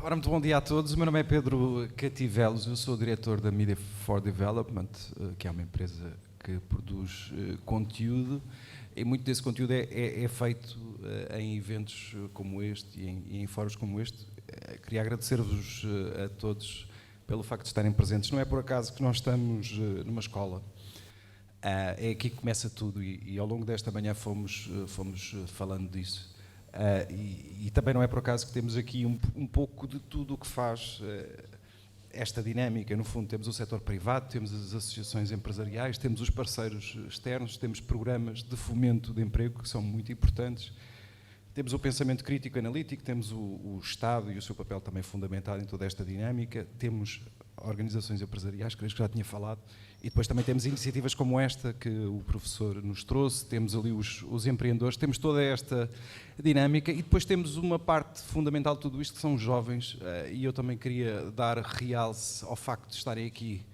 Ora, muito bom dia a todos. O meu nome é Pedro Cativelos, eu sou o diretor da Media for Development, que é uma empresa que produz conteúdo, e muito desse conteúdo é feito em eventos como este e em fóruns como este. Queria agradecer-vos a todos pelo facto de estarem presentes. Não é por acaso que nós estamos numa escola. É aqui que começa tudo e ao longo desta manhã fomos falando disso. E também não é por acaso que temos aqui um pouco de tudo o que faz esta dinâmica. No fundo, temos o setor privado, temos as associações empresariais, temos os parceiros externos, temos programas de fomento de emprego que são muito importantes, temos o pensamento crítico analítico, temos o Estado e o seu papel também fundamental em toda esta dinâmica, temos organizações empresariais, creio que já tinha falado, e depois também temos iniciativas como esta que o professor nos trouxe, temos ali os empreendedores, temos toda esta dinâmica e depois temos uma parte fundamental de tudo isto que são os jovens, e eu também queria dar realce ao facto de estarem aqui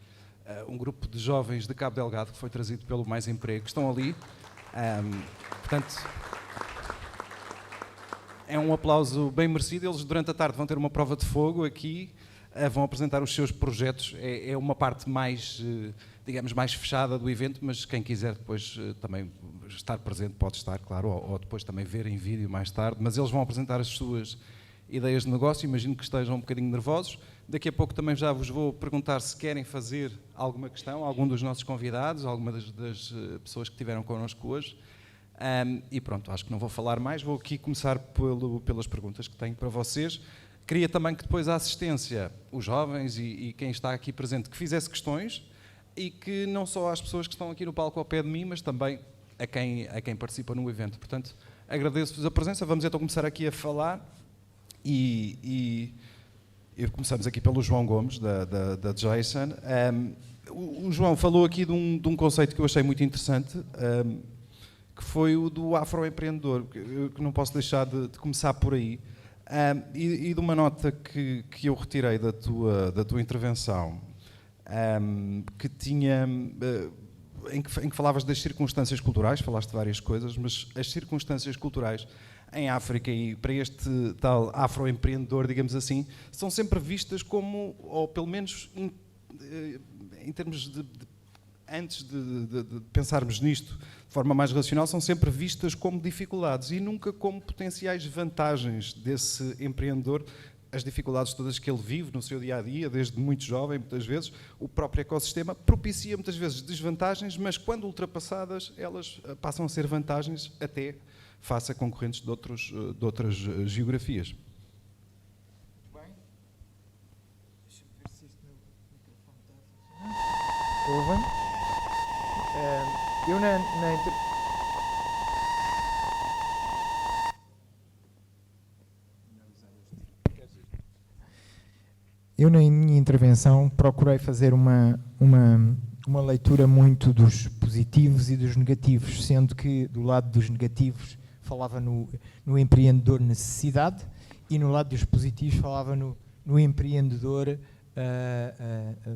um grupo de jovens de Cabo Delgado que foi trazido pelo Mais Emprego, que estão ali, portanto é um aplauso bem merecido. Eles durante a tarde vão ter uma prova de fogo aqui, vão apresentar os seus projetos, é uma parte mais, digamos, mais fechada do evento, mas quem quiser depois também estar presente pode estar, claro, ou depois também ver em vídeo mais tarde, mas eles vão apresentar as suas ideias de negócio, imagino que estejam um bocadinho nervosos. Daqui a pouco também já vos vou perguntar se querem fazer alguma questão, algum dos nossos convidados, alguma das pessoas que estiveram connosco hoje. E pronto, acho que não vou falar mais, vou aqui começar pelas perguntas que tenho para vocês. Queria também que depois a assistência, os jovens e quem está aqui presente, que fizesse questões e que não só às pessoas que estão aqui no palco ao pé de mim, mas também a quem participa no evento. Portanto, agradeço-vos a presença. Vamos então começar aqui a falar e começamos aqui pelo João Gomes, da Jason. O João falou aqui de um conceito que eu achei muito interessante, que foi o do afroempreendedor, que não posso deixar de começar por aí. E de uma nota que eu retirei da tua intervenção, que tinha, em que falavas das circunstâncias culturais, falaste de várias coisas, mas as circunstâncias culturais em África e para este tal afroempreendedor, digamos assim, são sempre vistas como, ou pelo menos em termos antes de pensarmos nisto de forma mais racional, são sempre vistas como dificuldades e nunca como potenciais vantagens desse empreendedor. As dificuldades todas que ele vive no seu dia-a-dia, desde muito jovem, muitas vezes, o próprio ecossistema propicia muitas vezes desvantagens, mas quando ultrapassadas, elas passam a ser vantagens até face a concorrentes de outras geografias. Bem, deixa-me ver se este meu microfone está a funcionar. Ouvem? Eu na minha intervenção procurei fazer uma leitura muito dos positivos e dos negativos, sendo que do lado dos negativos falava no empreendedor necessidade e no lado dos positivos falava no empreendedor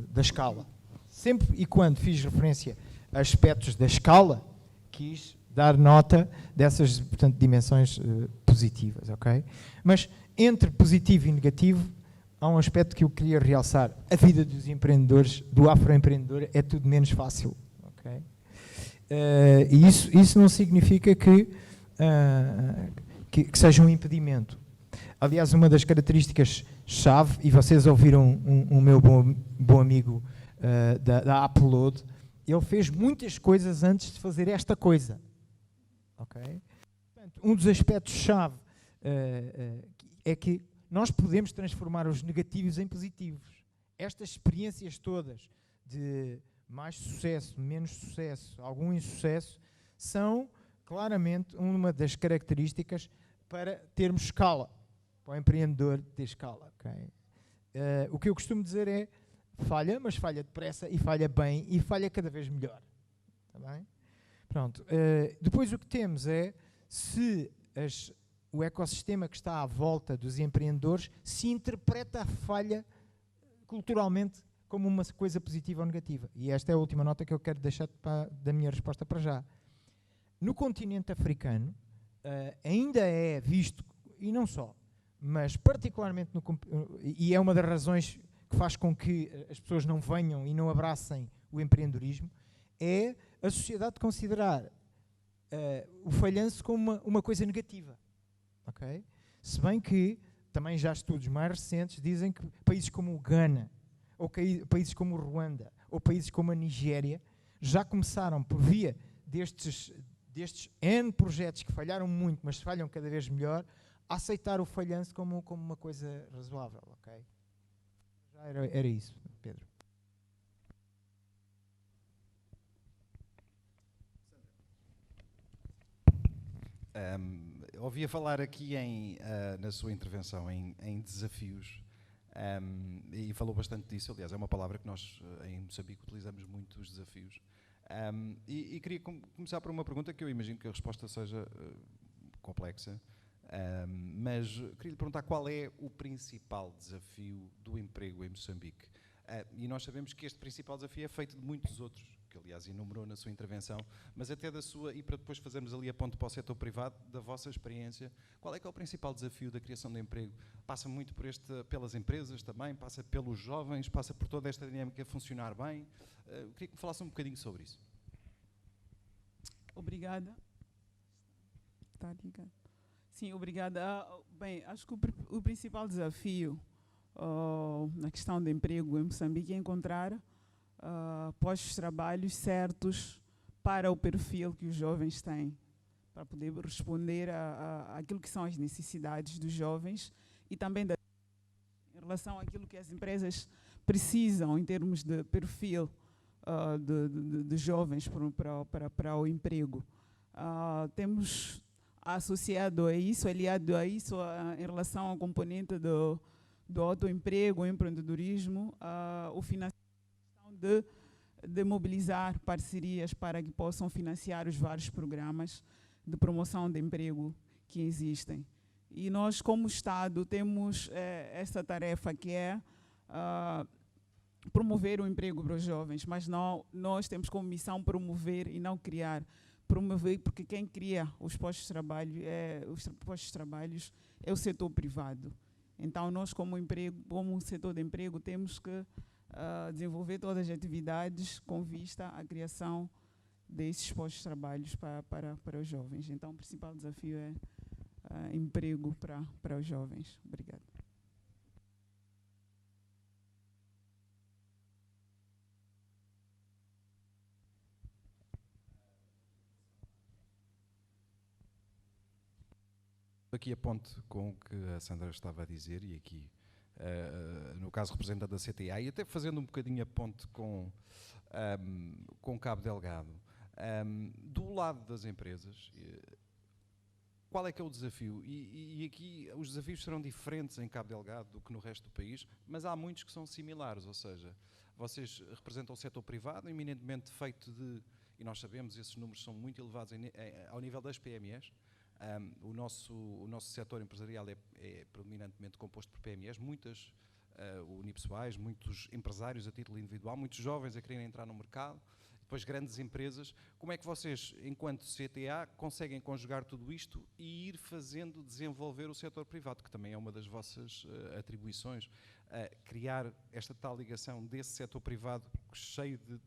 da escala. Sempre e quando fiz referência a aspectos da escala, quis dar nota dessas, portanto, dimensões positivas, ok? Mas entre positivo e negativo há um aspecto que eu queria realçar. A vida dos empreendedores, do afroempreendedor, é tudo menos fácil, ok? E isso não significa que seja um impedimento. Aliás, uma das características-chave, e vocês ouviram o meu bom amigo da Upload, ele fez muitas coisas antes de fazer esta coisa. Okay? Portanto, um dos aspectos-chave é que nós podemos transformar os negativos em positivos. Estas experiências todas de mais sucesso, menos sucesso, algum insucesso, são claramente uma das características para termos escala, para o empreendedor ter escala. Okay? O que eu costumo dizer é falha, mas falha depressa e falha bem e falha cada vez melhor. Está bem? Pronto. Depois o que temos é se o ecossistema que está à volta dos empreendedores se interpreta a falha culturalmente como uma coisa positiva ou negativa. E esta é a última nota que eu quero deixar da minha resposta para já. No continente africano ainda é visto, e não só, mas particularmente e é uma das razões que faz com que as pessoas não venham e não abracem o empreendedorismo, é a sociedade considerar o falhanço como uma coisa negativa. Okay? Se bem que também já estudos mais recentes dizem que países como o Ghana, ou países como o Ruanda, ou países como a Nigéria, já começaram por via destes N projetos que falharam muito, mas falham cada vez melhor, a aceitar o falhanço como uma coisa razoável. Okay? Já era isso, Pedro. Ouvia falar aqui na sua intervenção em desafios e falou bastante disso. Aliás, é uma palavra que nós em Moçambique utilizamos muito, os desafios. E queria começar por uma pergunta que eu imagino que a resposta seja complexa, mas queria lhe perguntar qual é o principal desafio do emprego em Moçambique. E nós sabemos que este principal desafio é feito de muitos outros, que aliás enumerou na sua intervenção, mas até da sua, e para depois fazermos ali a ponte para o setor privado, da vossa experiência, qual é que é o principal desafio da criação de emprego? Passa muito pelas empresas também, passa pelos jovens, passa por toda esta dinâmica funcionar bem? Queria que me falasse um bocadinho sobre isso. Obrigada. Está ligado? Sim, obrigada. Bem, acho que o principal desafio na questão do emprego em Moçambique é encontrar postos de trabalho certos para o perfil que os jovens têm, para poder responder àquilo que são as necessidades dos jovens e também em relação àquilo que as empresas precisam em termos de perfil de jovens para o emprego. Temos associado a isso, aliado a isso, em relação ao componente do autoemprego, o empreendedorismo, o financiamento de mobilizar parcerias para que possam financiar os vários programas de promoção de emprego que existem. E nós, como Estado, temos essa tarefa que é promover o emprego para os jovens, mas nós temos como missão promover e não criar. Promover, porque quem cria os postos de trabalho é o setor privado. Então, nós, como setor de emprego, temos que desenvolver todas as atividades com vista à criação desses postos de trabalho para os jovens. Então, o principal desafio é emprego para os jovens. Obrigada. Aqui a ponte com o que a Sandra estava a dizer, e aqui, no caso, representante da CTA, e até fazendo um bocadinho a ponte com Cabo Delgado, do lado das empresas, qual é que é o desafio? E aqui os desafios serão diferentes em Cabo Delgado do que no resto do país, mas há muitos que são similares, ou seja, vocês representam o setor privado, eminentemente feito e nós sabemos, esses números são muito elevados ao nível das PMEs. O nosso setor empresarial é predominantemente composto por PMEs, muitas unipessoais, muitos empresários a título individual, muitos jovens a quererem entrar no mercado, depois grandes empresas. Como é que vocês, enquanto CTA, conseguem conjugar tudo isto e ir fazendo desenvolver o setor privado, que também é uma das vossas atribuições, criar esta tal ligação desse setor privado cheio de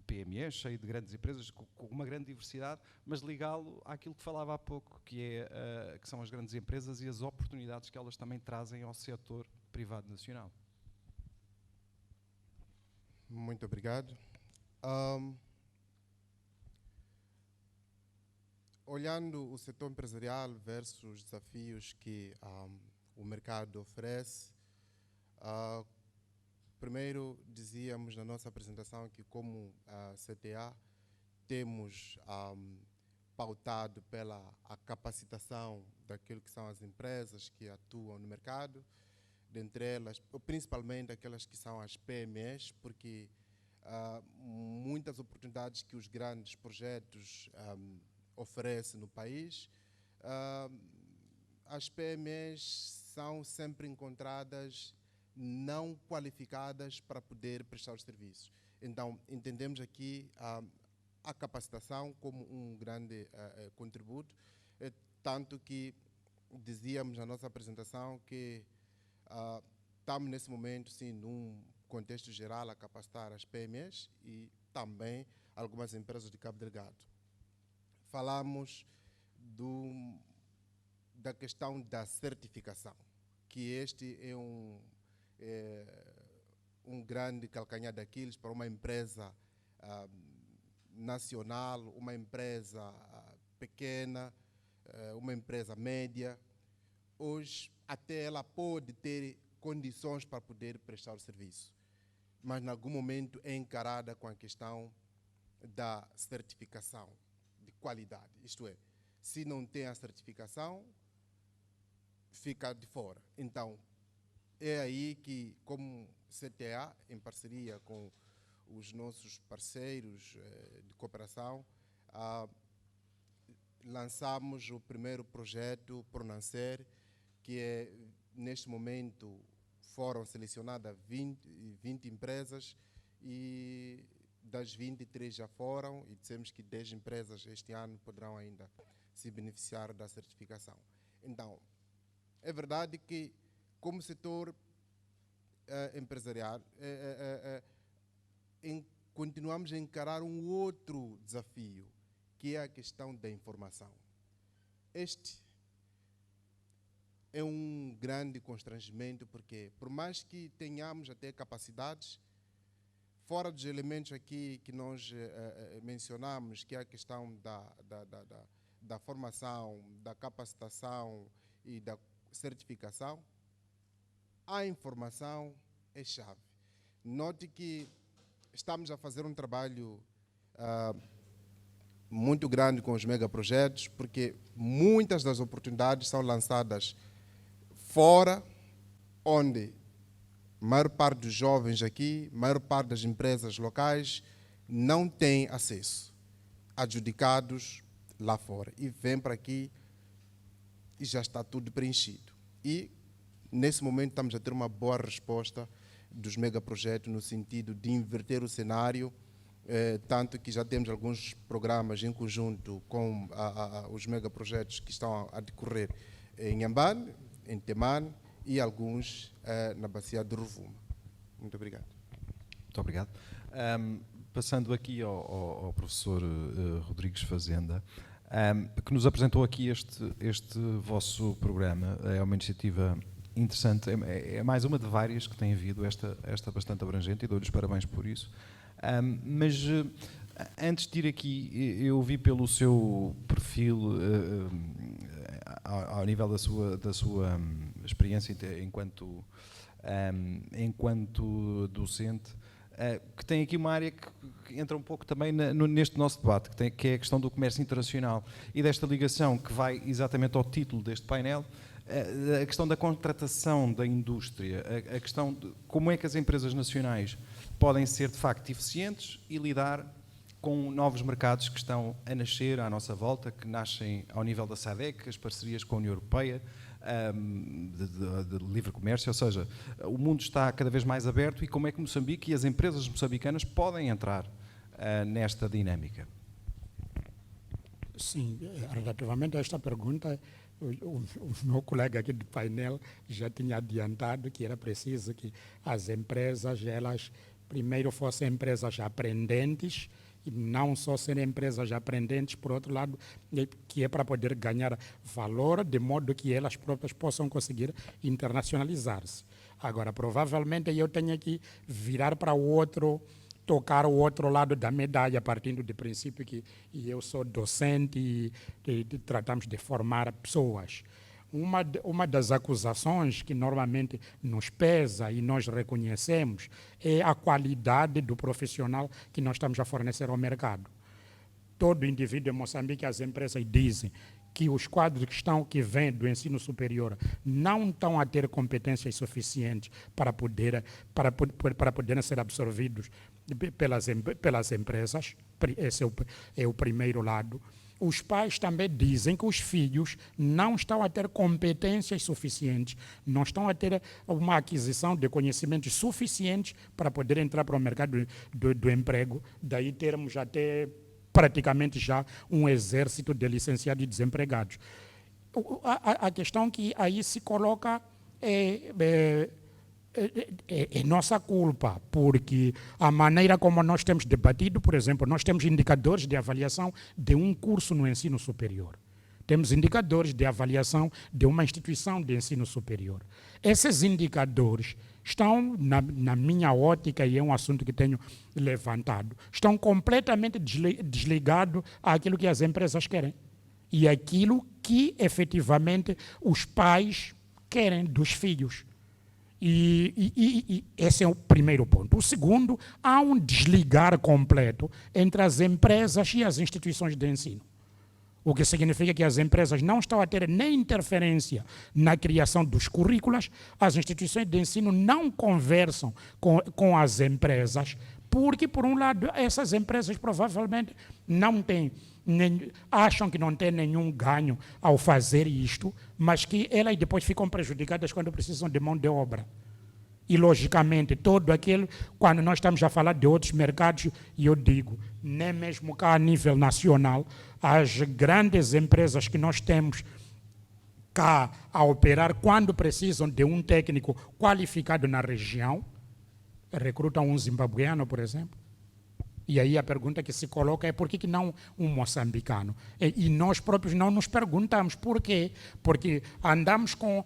PMEs, cheio de grandes empresas, com uma grande diversidade, mas ligá-lo àquilo que falava há pouco, que são as grandes empresas e as oportunidades que elas também trazem ao setor privado nacional. Muito obrigado. Olhando o setor empresarial versus os desafios que o mercado oferece, primeiro, dizíamos na nossa apresentação que, como a CTA, temos pautado pela capacitação daquilo que são as empresas que atuam no mercado, dentre elas, principalmente aquelas que são as PMEs, porque muitas oportunidades que os grandes projetos oferecem no país, as PMEs são sempre encontradas não qualificadas para poder prestar os serviços. Então, entendemos aqui a capacitação como um grande contributo, tanto que dizíamos na nossa apresentação que estamos nesse momento, sim, num contexto geral a capacitar as PMEs e também algumas empresas de Cabo Delgado. Falamos da questão da certificação, que este é um grande calcanhar de Aquiles para uma empresa nacional, uma empresa pequena, uma empresa média. Hoje, até ela pode ter condições para poder prestar o serviço, mas em algum momento é encarada com a questão da certificação de qualidade. Isto é, se não tem a certificação, fica de fora. Então, é aí que, como CTA, em parceria com os nossos parceiros de cooperação, lançamos o primeiro projeto Pronancer, que é, neste momento, foram selecionadas 20 empresas e das 23 já foram, e dissemos que 10 empresas este ano poderão ainda se beneficiar da certificação. Então, é verdade que, como setor empresarial, continuamos a encarar um outro desafio, que é a questão da informação. Este é um grande constrangimento, porque, por mais que tenhamos até capacidades, fora dos elementos aqui que nós mencionamos, que é a questão da formação, da capacitação e da certificação, a informação é chave. Note que estamos a fazer um trabalho muito grande com os megaprojetos, porque muitas das oportunidades são lançadas fora, onde a maior parte dos jovens aqui, a maior parte das empresas locais não tem acesso, adjudicados lá fora, e vem para aqui e já está tudo preenchido. E, nesse momento, estamos a ter uma boa resposta dos megaprojetos no sentido de inverter o cenário, tanto que já temos alguns programas em conjunto com os megaprojetos que estão a decorrer em Inhambane, em Temane e alguns na bacia de Rovuma. Muito obrigado. Muito obrigado. Passando aqui ao professor Rodrigues Fazenda, que nos apresentou aqui este vosso programa. É uma iniciativa interessante, é mais uma de várias que tem havido, esta bastante abrangente, e dou-lhe os parabéns por isso. Mas antes de ir aqui, eu vi pelo seu perfil, ao nível da sua experiência enquanto docente, que tem aqui uma área que entra um pouco também neste nosso debate, que é a questão do comércio internacional e desta ligação que vai exatamente ao título deste painel, a questão da contratação da indústria, a questão de como é que as empresas nacionais podem ser de facto eficientes e lidar com novos mercados que estão a nascer à nossa volta, que nascem ao nível da SADC, as parcerias com a União Europeia, de livre comércio, ou seja, o mundo está cada vez mais aberto, e como é que Moçambique e as empresas moçambicanas podem entrar nesta dinâmica? Sim, relativamente a esta pergunta, o meu colega aqui do painel já tinha adiantado que era preciso que as empresas, elas primeiro fossem empresas aprendentes, e não só serem empresas aprendentes, por outro lado, que é para poder ganhar valor, de modo que elas próprias possam conseguir internacionalizar-se. Agora, provavelmente eu tenho que virar para o outro, tocar o outro lado da medalha, partindo do princípio que eu sou docente e tratamos de formar pessoas. Uma das acusações que normalmente nos pesa e nós reconhecemos é a qualidade do profissional que nós estamos a fornecer ao mercado. Todo indivíduo em Moçambique, as empresas dizem que os quadros que vêm do ensino superior não estão a ter competências suficientes para poderem ser absorvidos pelas empresas. Esse é o primeiro lado. Os pais também dizem que os filhos não estão a ter competências suficientes, não estão a ter uma aquisição de conhecimentos suficientes para poder entrar para o mercado do emprego. Daí termos até praticamente já um exército de licenciados e desempregados. a questão que aí se coloca é nossa culpa, porque a maneira como nós temos debatido, por exemplo, nós temos indicadores de avaliação de um curso no ensino superior. Temos indicadores de avaliação de uma instituição de ensino superior. Esses indicadores estão, na minha ótica, e é um assunto que tenho levantado, estão completamente desligados àquilo que as empresas querem e aquilo que, efetivamente, os pais querem dos filhos. E esse é o primeiro ponto. O segundo, há um desligar completo entre as empresas e as instituições de ensino. O que significa que as empresas não estão a ter nem interferência na criação dos currículos, as instituições de ensino não conversam com as empresas, porque, por um lado, essas empresas provavelmente não têm, acham que não têm nenhum ganho ao fazer isto, mas que elas depois ficam prejudicadas quando precisam de mão de obra. E, logicamente, todo aquele, quando nós estamos a falar de outros mercados, e eu digo, nem mesmo cá a nível nacional, as grandes empresas que nós temos cá a operar, quando precisam de um técnico qualificado na região, recrutam um zimbabueano, por exemplo. E aí a pergunta que se coloca é por que não um moçambicano? E nós próprios não nos perguntamos por quê. Porque andamos com,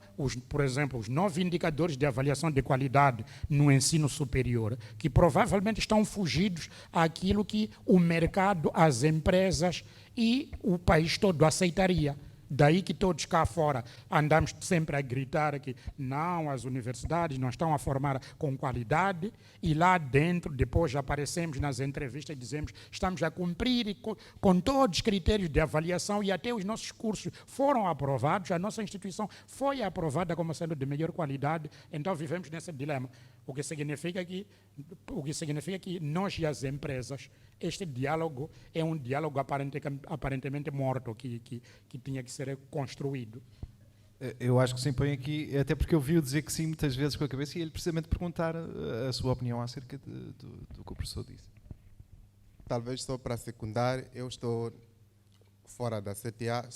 por exemplo, os 9 indicadores de avaliação de qualidade no ensino superior, que provavelmente estão fugidos àquilo que o mercado, as empresas e o país todo aceitaria. Daí que todos cá fora andamos sempre a gritar que não, as universidades não estão a formar com qualidade, e lá dentro, depois aparecemos nas entrevistas e dizemos estamos a cumprir com todos os critérios de avaliação e até os nossos cursos foram aprovados, a nossa instituição foi aprovada como sendo de melhor qualidade, então vivemos nesse dilema. O que significa que nós e as empresas, este diálogo é um diálogo aparentemente morto, que tinha que ser construído. Eu acho que se impõe aqui, até porque eu vi-o dizer que sim muitas vezes com a cabeça, e ele precisamente perguntar a sua opinião acerca do que o professor disse. Talvez só para secundar, eu estou fora da CTA,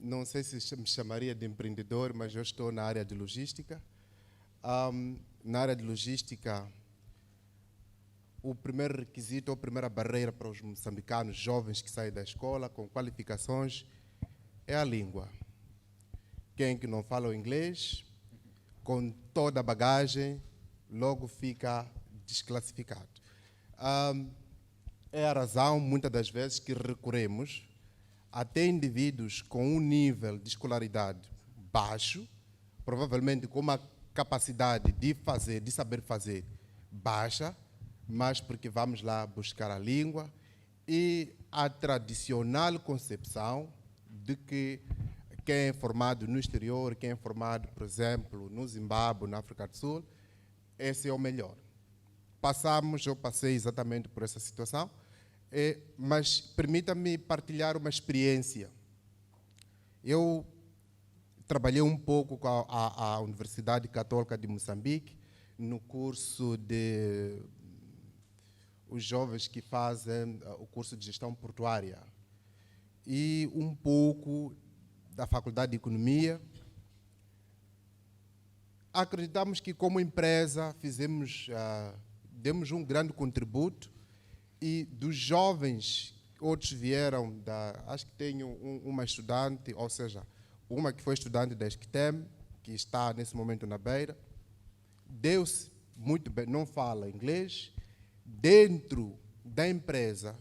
não sei se me chamaria de empreendedor, mas eu estou na área de logística. Na área de logística, o primeiro requisito, ou a primeira barreira para os moçambicanos jovens que saem da escola com qualificações é a língua. Quem que não fala o inglês, com toda a bagagem, logo fica desclassificado. É a razão, muitas das vezes, que recorremos até indivíduos com um nível de escolaridade baixo, provavelmente com uma capacidade de saber fazer baixa, mas porque vamos lá buscar a língua e a tradicional concepção de que quem é formado no exterior, quem é formado, por exemplo, no Zimbábue, na África do Sul, esse é o melhor. Eu passei exatamente por essa situação, mas permita-me partilhar uma experiência. Eu trabalhei um pouco com a Universidade Católica de Moçambique, no curso de os jovens que fazem o curso de gestão portuária, e um pouco da Faculdade de Economia. Acreditamos que, como empresa, demos um grande contributo, e dos jovens, outros vieram acho que tenho uma estudante, ou seja, uma que foi estudante da Esquitem, que está nesse momento na Beira, deu-se muito bem, não fala inglês. Dentro da empresa,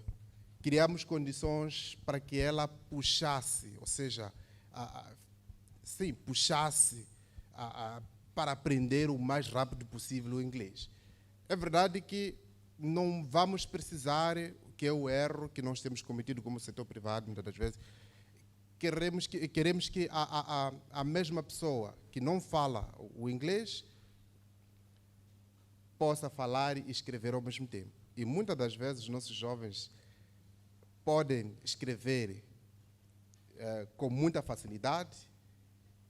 criamos condições para que ela puxasse, ou seja, puxasse para aprender o mais rápido possível o inglês. É verdade que não vamos precisar, que é o erro que nós temos cometido como setor privado, muitas das vezes, queremos que a mesma pessoa que não fala o inglês possa falar e escrever ao mesmo tempo. E muitas das vezes os nossos jovens podem escrever com muita facilidade,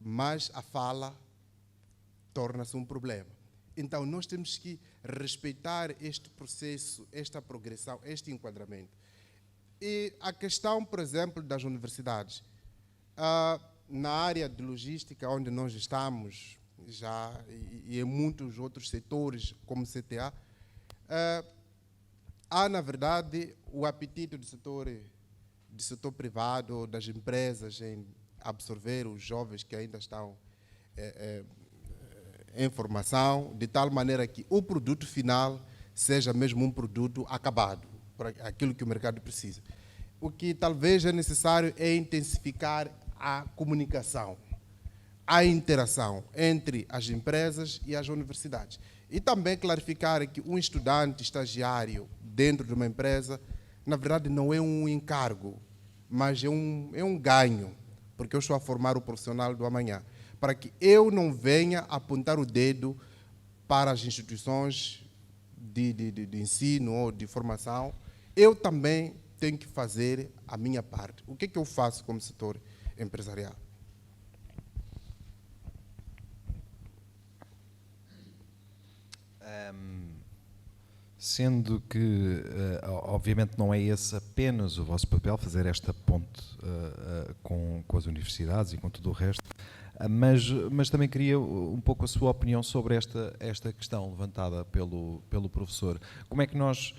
mas a fala torna-se um problema. Então nós temos que respeitar este processo, esta progressão, este enquadramento. E a questão, por exemplo, das universidades. Na área de logística, onde nós estamos, já, e em muitos outros setores, como CTA, há, na verdade, o apetite do setor privado, das empresas, em absorver os jovens que ainda estão em formação, de tal maneira que o produto final seja mesmo um produto acabado, para aquilo que o mercado precisa. O que talvez é necessário é intensificar a comunicação, a interação entre as empresas e as universidades. E também clarificar que um estudante estagiário dentro de uma empresa, na verdade, não é um encargo, mas é um ganho, porque eu estou a formar o profissional do amanhã, para que eu não venha apontar o dedo para as instituições de ensino ou de formação. Eu também tenho que fazer a minha parte. O que é que eu faço como setor empresarial? Sendo que, obviamente, não é esse apenas o vosso papel, fazer esta ponte com as universidades e com tudo o resto, mas também queria um pouco a sua opinião sobre esta questão levantada pelo professor. Como é que nós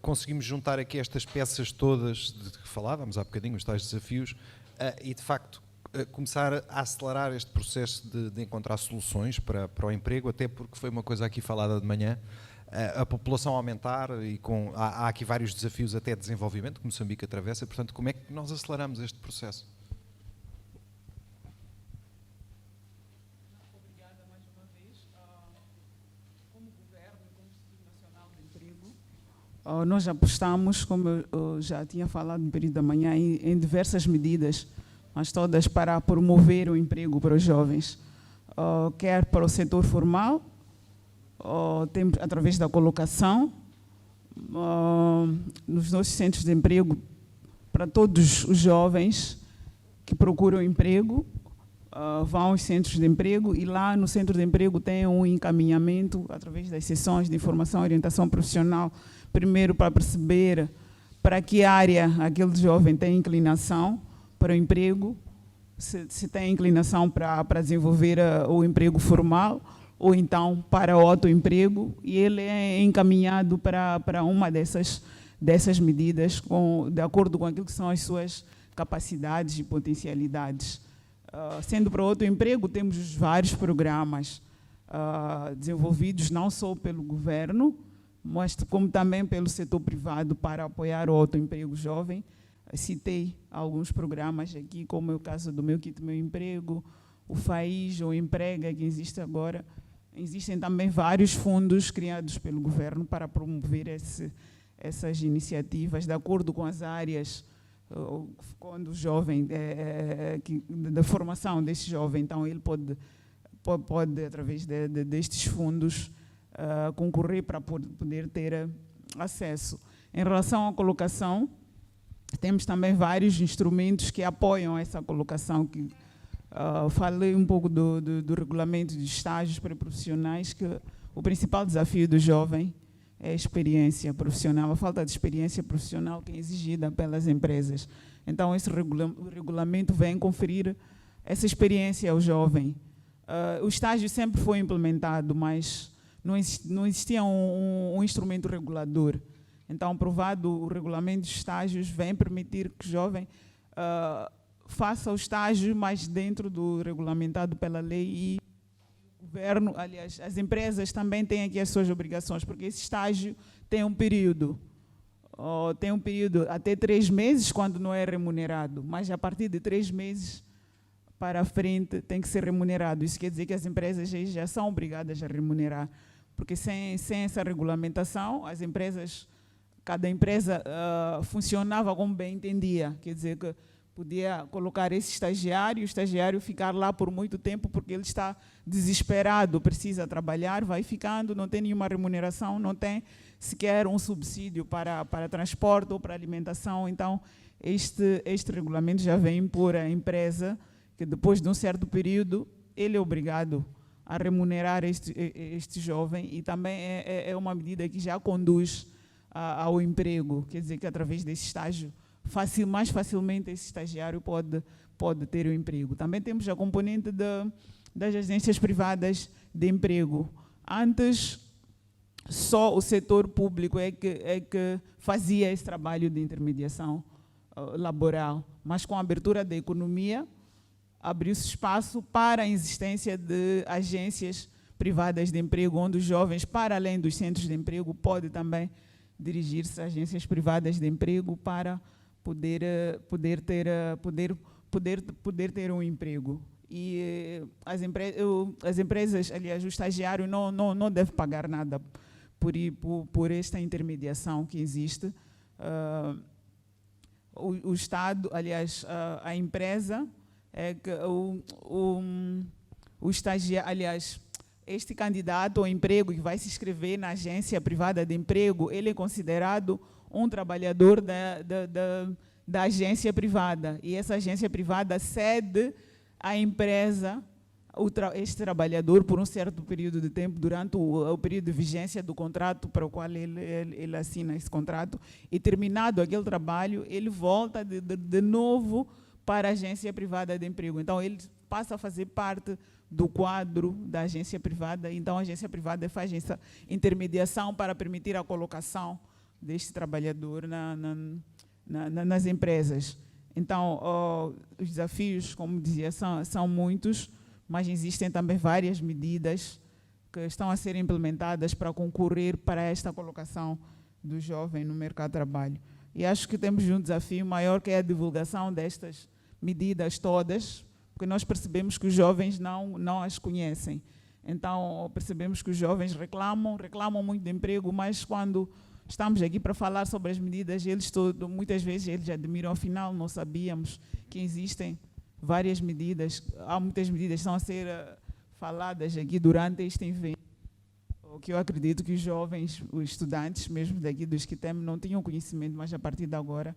conseguimos juntar aqui estas peças todas de que falávamos há bocadinho, os tais desafios, e, de facto, começar a acelerar este processo de encontrar soluções para o emprego, até porque foi uma coisa aqui falada de manhã, a população aumentar e há aqui vários desafios até de desenvolvimento que Moçambique atravessa, portanto, como é que nós aceleramos este processo? Obrigada mais uma vez. Como governo, como Instituto Nacional de Emprego, nós apostamos, como eu já tinha falado no período da manhã, em diversas medidas, mas todas para promover o emprego para os jovens, quer para o setor formal, através da colocação, nos nossos centros de emprego, para todos os jovens que procuram emprego, vão aos centros de emprego e lá no centro de emprego tem um encaminhamento através das sessões de informação e orientação profissional, primeiro para perceber para que área aquele jovem tem inclinação para o emprego, se tem inclinação para desenvolver o emprego formal ou então para o autoemprego, e ele é encaminhado para uma dessas medidas, de acordo com aquilo que são as suas capacidades e potencialidades. Sendo para o autoemprego, temos vários programas desenvolvidos não só pelo governo, mas como também pelo setor privado para apoiar o autoemprego jovem. Citei alguns programas aqui, como é o caso do Meu Kit Meu Emprego, o FAIS, o Emprega, que existe agora. Existem também vários fundos criados pelo governo para promover essas iniciativas, de acordo com as áreas, quando o jovem, da formação desse jovem, então ele pode através destes fundos, concorrer para poder ter acesso. Em relação à colocação, temos também vários instrumentos que apoiam essa colocação, que falei um pouco do regulamento de estágios pré-profissionais, que o principal desafio do jovem é a experiência profissional, a falta de experiência profissional que é exigida pelas empresas. Então, esse regulamento vem conferir essa experiência ao jovem. O estágio sempre foi implementado, mas não existia um instrumento regulador. Então, aprovado o regulamento de estágios, vem permitir que o jovem faça o estágio, mas dentro do regulamentado pela lei, e o governo, aliás, as empresas também têm aqui as suas obrigações, porque esse estágio tem um período até 3 meses, quando não é remunerado, mas a partir de 3 meses para frente tem que ser remunerado. Isso quer dizer que as empresas já são obrigadas a remunerar, porque sem essa regulamentação, cada empresa funcionava como bem entendia, quer dizer que podia colocar esse estagiário, o estagiário ficar lá por muito tempo, porque ele está desesperado, precisa trabalhar, vai ficando, não tem nenhuma remuneração, não tem sequer um subsídio para transporte ou para alimentação. Então, este regulamento já vem impor à empresa que depois de um certo período, ele é obrigado a remunerar este jovem, e também é uma medida que já conduz ao emprego, quer dizer que através desse estágio mais facilmente esse estagiário pode ter um emprego. Também temos a componente das agências privadas de emprego. Antes, só o setor público é que fazia esse trabalho de intermediação laboral, mas com a abertura da economia, abriu-se espaço para a existência de agências privadas de emprego, onde os jovens, para além dos centros de emprego, podem também dirigir-se a agências privadas de emprego para poder ter um emprego. E as empresas, aliás, o estagiário não deve pagar nada por esta intermediação que existe. O Estado, aliás, a empresa, é que o estagiário, aliás, este candidato ao emprego que vai se inscrever na agência privada de emprego, ele é considerado um trabalhador da agência privada. E essa agência privada cede à empresa este trabalhador por um certo período de tempo, durante o período de vigência do contrato para o qual ele assina esse contrato, e terminado aquele trabalho, ele volta de novo para a agência privada de emprego. Então, ele passa a fazer parte do quadro da agência privada, então a agência privada faz essa intermediação para permitir a colocação deste trabalhador nas empresas. Então, os desafios, como dizia, são muitos, mas existem também várias medidas que estão a ser implementadas para concorrer para esta colocação do jovem no mercado de trabalho. E acho que temos um desafio maior, que é a divulgação destas medidas todas, porque nós percebemos que os jovens não as conhecem. Então, percebemos que os jovens reclamam muito de emprego, mas quando estamos aqui para falar sobre as medidas, muitas vezes eles admiram, afinal, não sabíamos que existem várias medidas, há muitas medidas que estão a ser faladas aqui durante este evento, o que eu acredito que os jovens, os estudantes, mesmo daqui do Esquitem, não tinham conhecimento, mas a partir de agora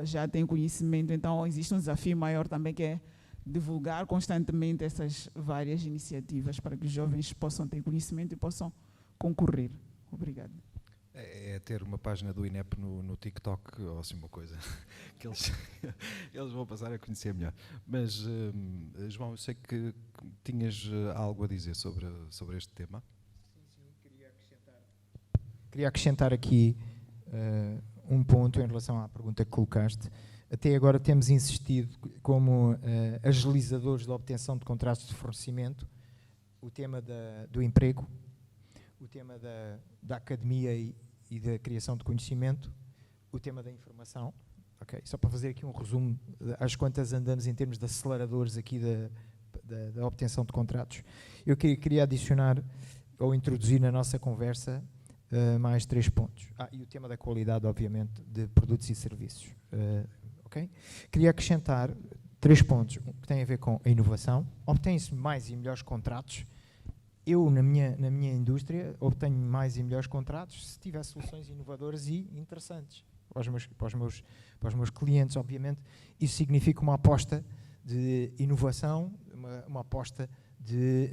já têm conhecimento. Então, existe um desafio maior também, que é divulgar constantemente essas várias iniciativas para que os jovens possam ter conhecimento e possam concorrer. Obrigada. É ter uma página do INEP no TikTok, ou assim uma coisa, que eles vão passar a conhecer melhor. Mas, João, eu sei que tinhas algo a dizer sobre este tema. Sim, queria acrescentar aqui um ponto em relação à pergunta que colocaste. Até agora temos insistido como agilizadores da obtenção de contratos de fornecimento o tema do emprego, o tema da academia e da criação de conhecimento, o tema da informação. Okay? Só para fazer aqui um resumo às quantas andamos em termos de aceleradores aqui da obtenção de contratos. Eu queria adicionar ou introduzir na nossa conversa mais 3 pontos. E o tema da qualidade, obviamente, de produtos e serviços. Okay? Queria acrescentar 3 pontos que têm a ver com a inovação. Obtém-se mais e melhores contratos. Eu, na minha indústria, obtenho mais e melhores contratos se tiver soluções inovadoras e interessantes para os meus clientes, obviamente. Isso significa uma aposta de inovação, uma aposta de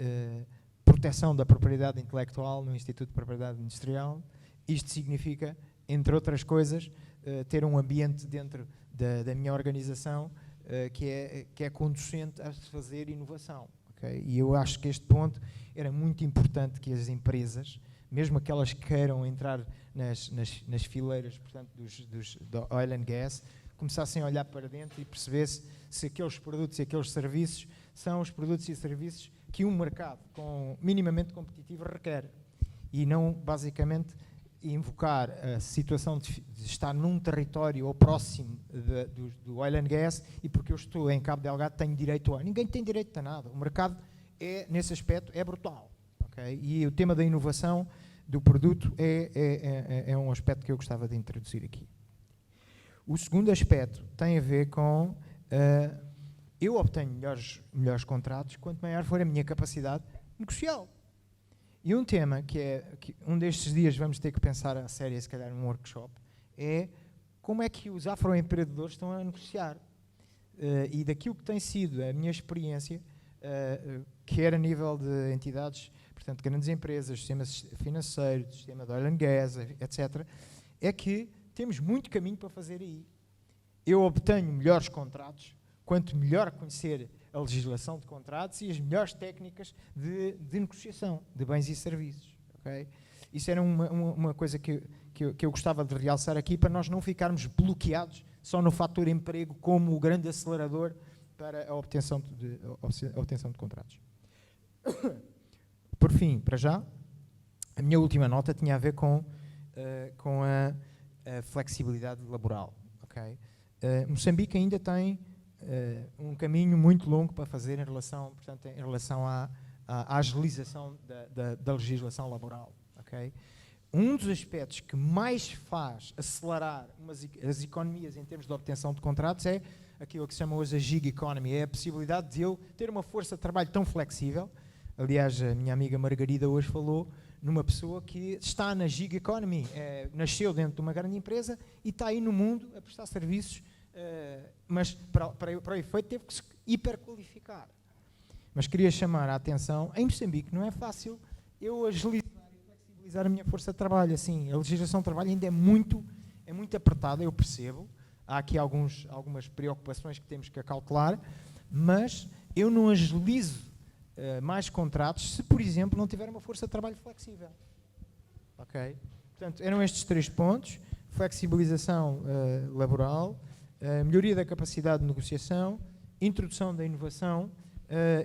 proteção da propriedade intelectual no Instituto de Propriedade Industrial. Isto significa, entre outras coisas, ter um ambiente dentro da minha organização que é conducente a fazer inovação. Okay? E eu acho que este ponto era muito importante, que as empresas, mesmo aquelas que queiram entrar nas fileiras, portanto, do oil and gas, começassem a olhar para dentro e percebesse se aqueles produtos e aqueles serviços são os produtos e serviços que um mercado minimamente competitivo requer. E não, basicamente, invocar a situação de estar num território ou próximo do oil and gas, e porque eu estou em Cabo Delgado tenho direito a... Ninguém tem direito a nada. O mercado, nesse aspecto, é brutal. Okay? E o tema da inovação do produto é um aspecto que eu gostava de introduzir aqui. O segundo aspecto tem a ver com... eu obtenho melhores contratos quanto maior for a minha capacidade negocial. E um tema que um destes dias vamos ter que pensar a sério, se calhar num workshop, é como é que os afroempreendedores estão a negociar. E daquilo que tem sido a minha experiência, quer a nível de entidades, portanto, grandes empresas, sistema financeiro, sistema de oil and gas, etc., é que temos muito caminho para fazer aí. eu obtenho melhores contratos, quanto melhor conhecer a legislação de contratos e as melhores técnicas de negociação de bens e serviços. Okay? Isso era uma coisa que eu gostava de realçar aqui, para nós não ficarmos bloqueados só no fator emprego como o grande acelerador para a obtenção de contratos. Por fim, para já, a minha última nota tinha a ver com a flexibilidade laboral. Okay? Moçambique ainda tem um caminho muito longo para fazer em relação à agilização da legislação laboral. Okay? Um dos aspectos que mais faz acelerar as economias em termos de obtenção de contratos é aquilo que se chama hoje a gig economy, é a possibilidade de eu ter uma força de trabalho tão flexível. Aliás, a minha amiga Margarida hoje falou numa pessoa que está na gig economy, nasceu dentro de uma grande empresa e está aí no mundo a prestar serviços, mas para o efeito teve que se hiperqualificar. Mas queria chamar a atenção, em Moçambique não é fácil eu agilizar e flexibilizar a minha força de trabalho. Assim, a legislação de trabalho ainda é muito apertada, eu percebo. Há aqui algumas preocupações que temos que acautelar, mas eu não agilizo mais contratos se, por exemplo, não tiver uma força de trabalho flexível. Ok? Portanto, eram estes 3 pontos: flexibilização laboral, melhoria da capacidade de negociação, introdução da inovação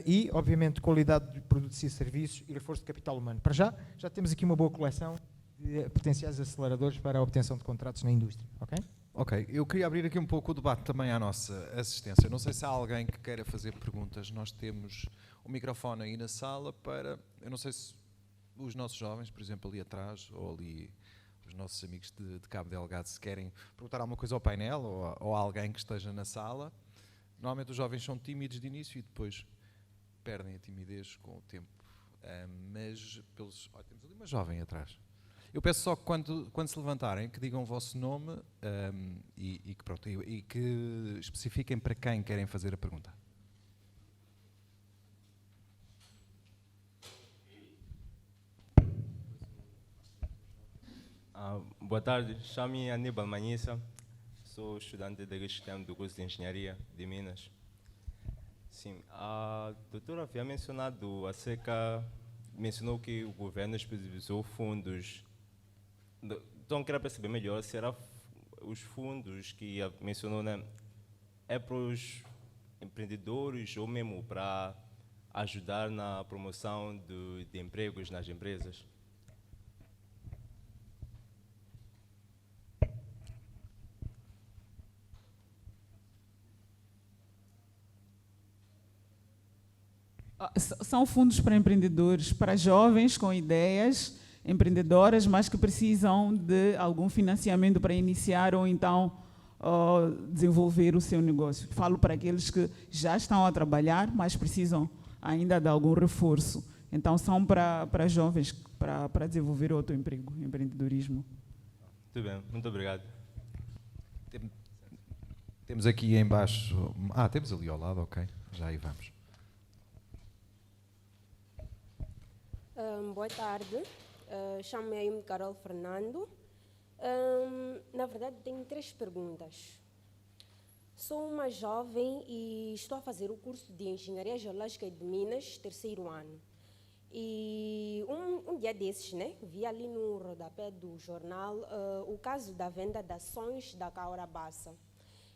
e, obviamente, qualidade de produtos e serviços e reforço de capital humano. Para já temos aqui uma boa coleção de potenciais aceleradores para a obtenção de contratos na indústria. Ok? Ok, eu queria abrir aqui um pouco o debate também à nossa assistência. Não sei se há alguém que queira fazer perguntas. Nós temos o microfone aí na sala para... Eu não sei se os nossos jovens, por exemplo, ali atrás, ou ali os nossos amigos de Cabo Delgado, se querem perguntar alguma coisa ao painel ou a alguém que esteja na sala. Normalmente os jovens são tímidos de início e depois perdem a timidez com o tempo. Mas olha, temos ali uma jovem atrás. Eu peço só que quando se levantarem, que digam o vosso nome e que especifiquem para quem querem fazer a pergunta. Boa tarde, chamo-me Aníbal Manhissa, sou estudante de sistema do curso de Engenharia de Minas. Sim, a doutora havia mencionou que o governo disponibilizou fundos. Então, queria perceber melhor, será os fundos que mencionou, né, é para os empreendedores ou mesmo para ajudar na promoção de empregos nas empresas? São fundos para empreendedores, para jovens com ideias empreendedoras, mas que precisam de algum financiamento para iniciar ou então desenvolver o seu negócio. Falo para aqueles que já estão a trabalhar, mas precisam ainda de algum reforço. Então, são para jovens, para desenvolver outro emprego, empreendedorismo. Muito bem, muito obrigado. Temos aqui em baixo... temos ali ao lado, ok. Já aí vamos. Boa tarde, chamo-me Carol Fernando. Na verdade, tenho 3 perguntas. Sou uma jovem e estou a fazer o curso de Engenharia Geológica de Minas, 3º ano. E um dia desses, né, vi ali no rodapé do jornal o caso da venda de ações da Caora Bassa,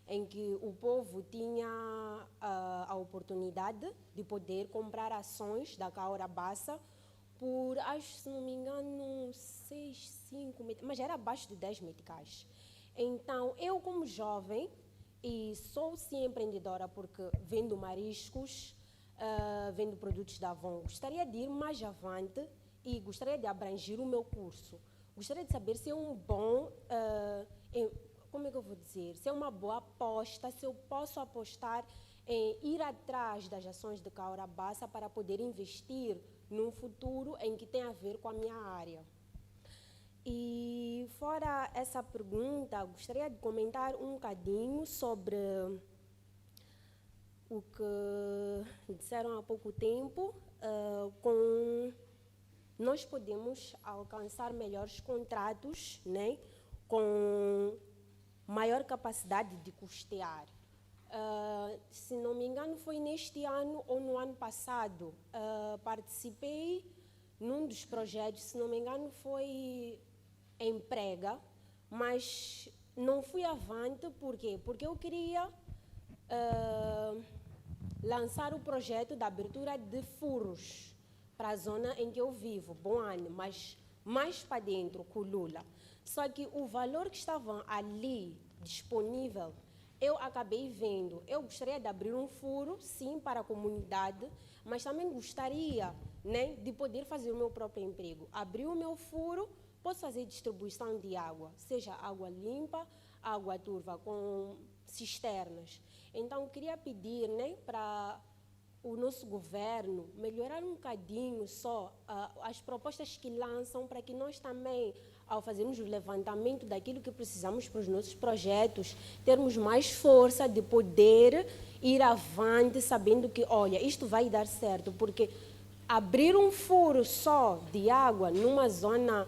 em que o povo tinha a oportunidade de poder comprar ações da Caora Bassa por, acho, se não me engano, 5, mas era abaixo de 10 meticais. Então, eu como jovem, e sou sim empreendedora porque vendo mariscos, vendo produtos da Avon, gostaria de ir mais avante e gostaria de abranger o meu curso. Gostaria de saber se é um bom, como é que eu vou dizer, se é uma boa aposta, se eu posso apostar em ir atrás das ações de Caora Bassa para poder investir num futuro em que tem a ver com a minha área. E fora essa pergunta, gostaria de comentar um bocadinho sobre o que disseram há pouco tempo, nós podemos alcançar melhores contratos, né, com maior capacidade de custear. Se não me engano, foi neste ano ou no ano passado, participei num dos projetos, se não me engano, foi Emprega, mas não fui avante, por quê? Porque eu queria lançar o projeto da abertura de furos para a zona em que eu vivo, Boane, mas mais para dentro, Kulula. Só que o valor que estava ali disponível, eu acabei vendo. Eu gostaria de abrir um furo, sim, para a comunidade, mas também gostaria, né, de poder fazer o meu próprio emprego. Abrir o meu furo, posso fazer distribuição de água, seja água limpa, água turva, com cisternas. Então, eu queria pedir, né, para o nosso governo melhorar um bocadinho só as propostas que lançam, para que nós também, ao fazermos o levantamento daquilo que precisamos para os nossos projetos, termos mais força de poder ir avante, sabendo que, olha, isto vai dar certo, porque abrir um furo só de água numa zona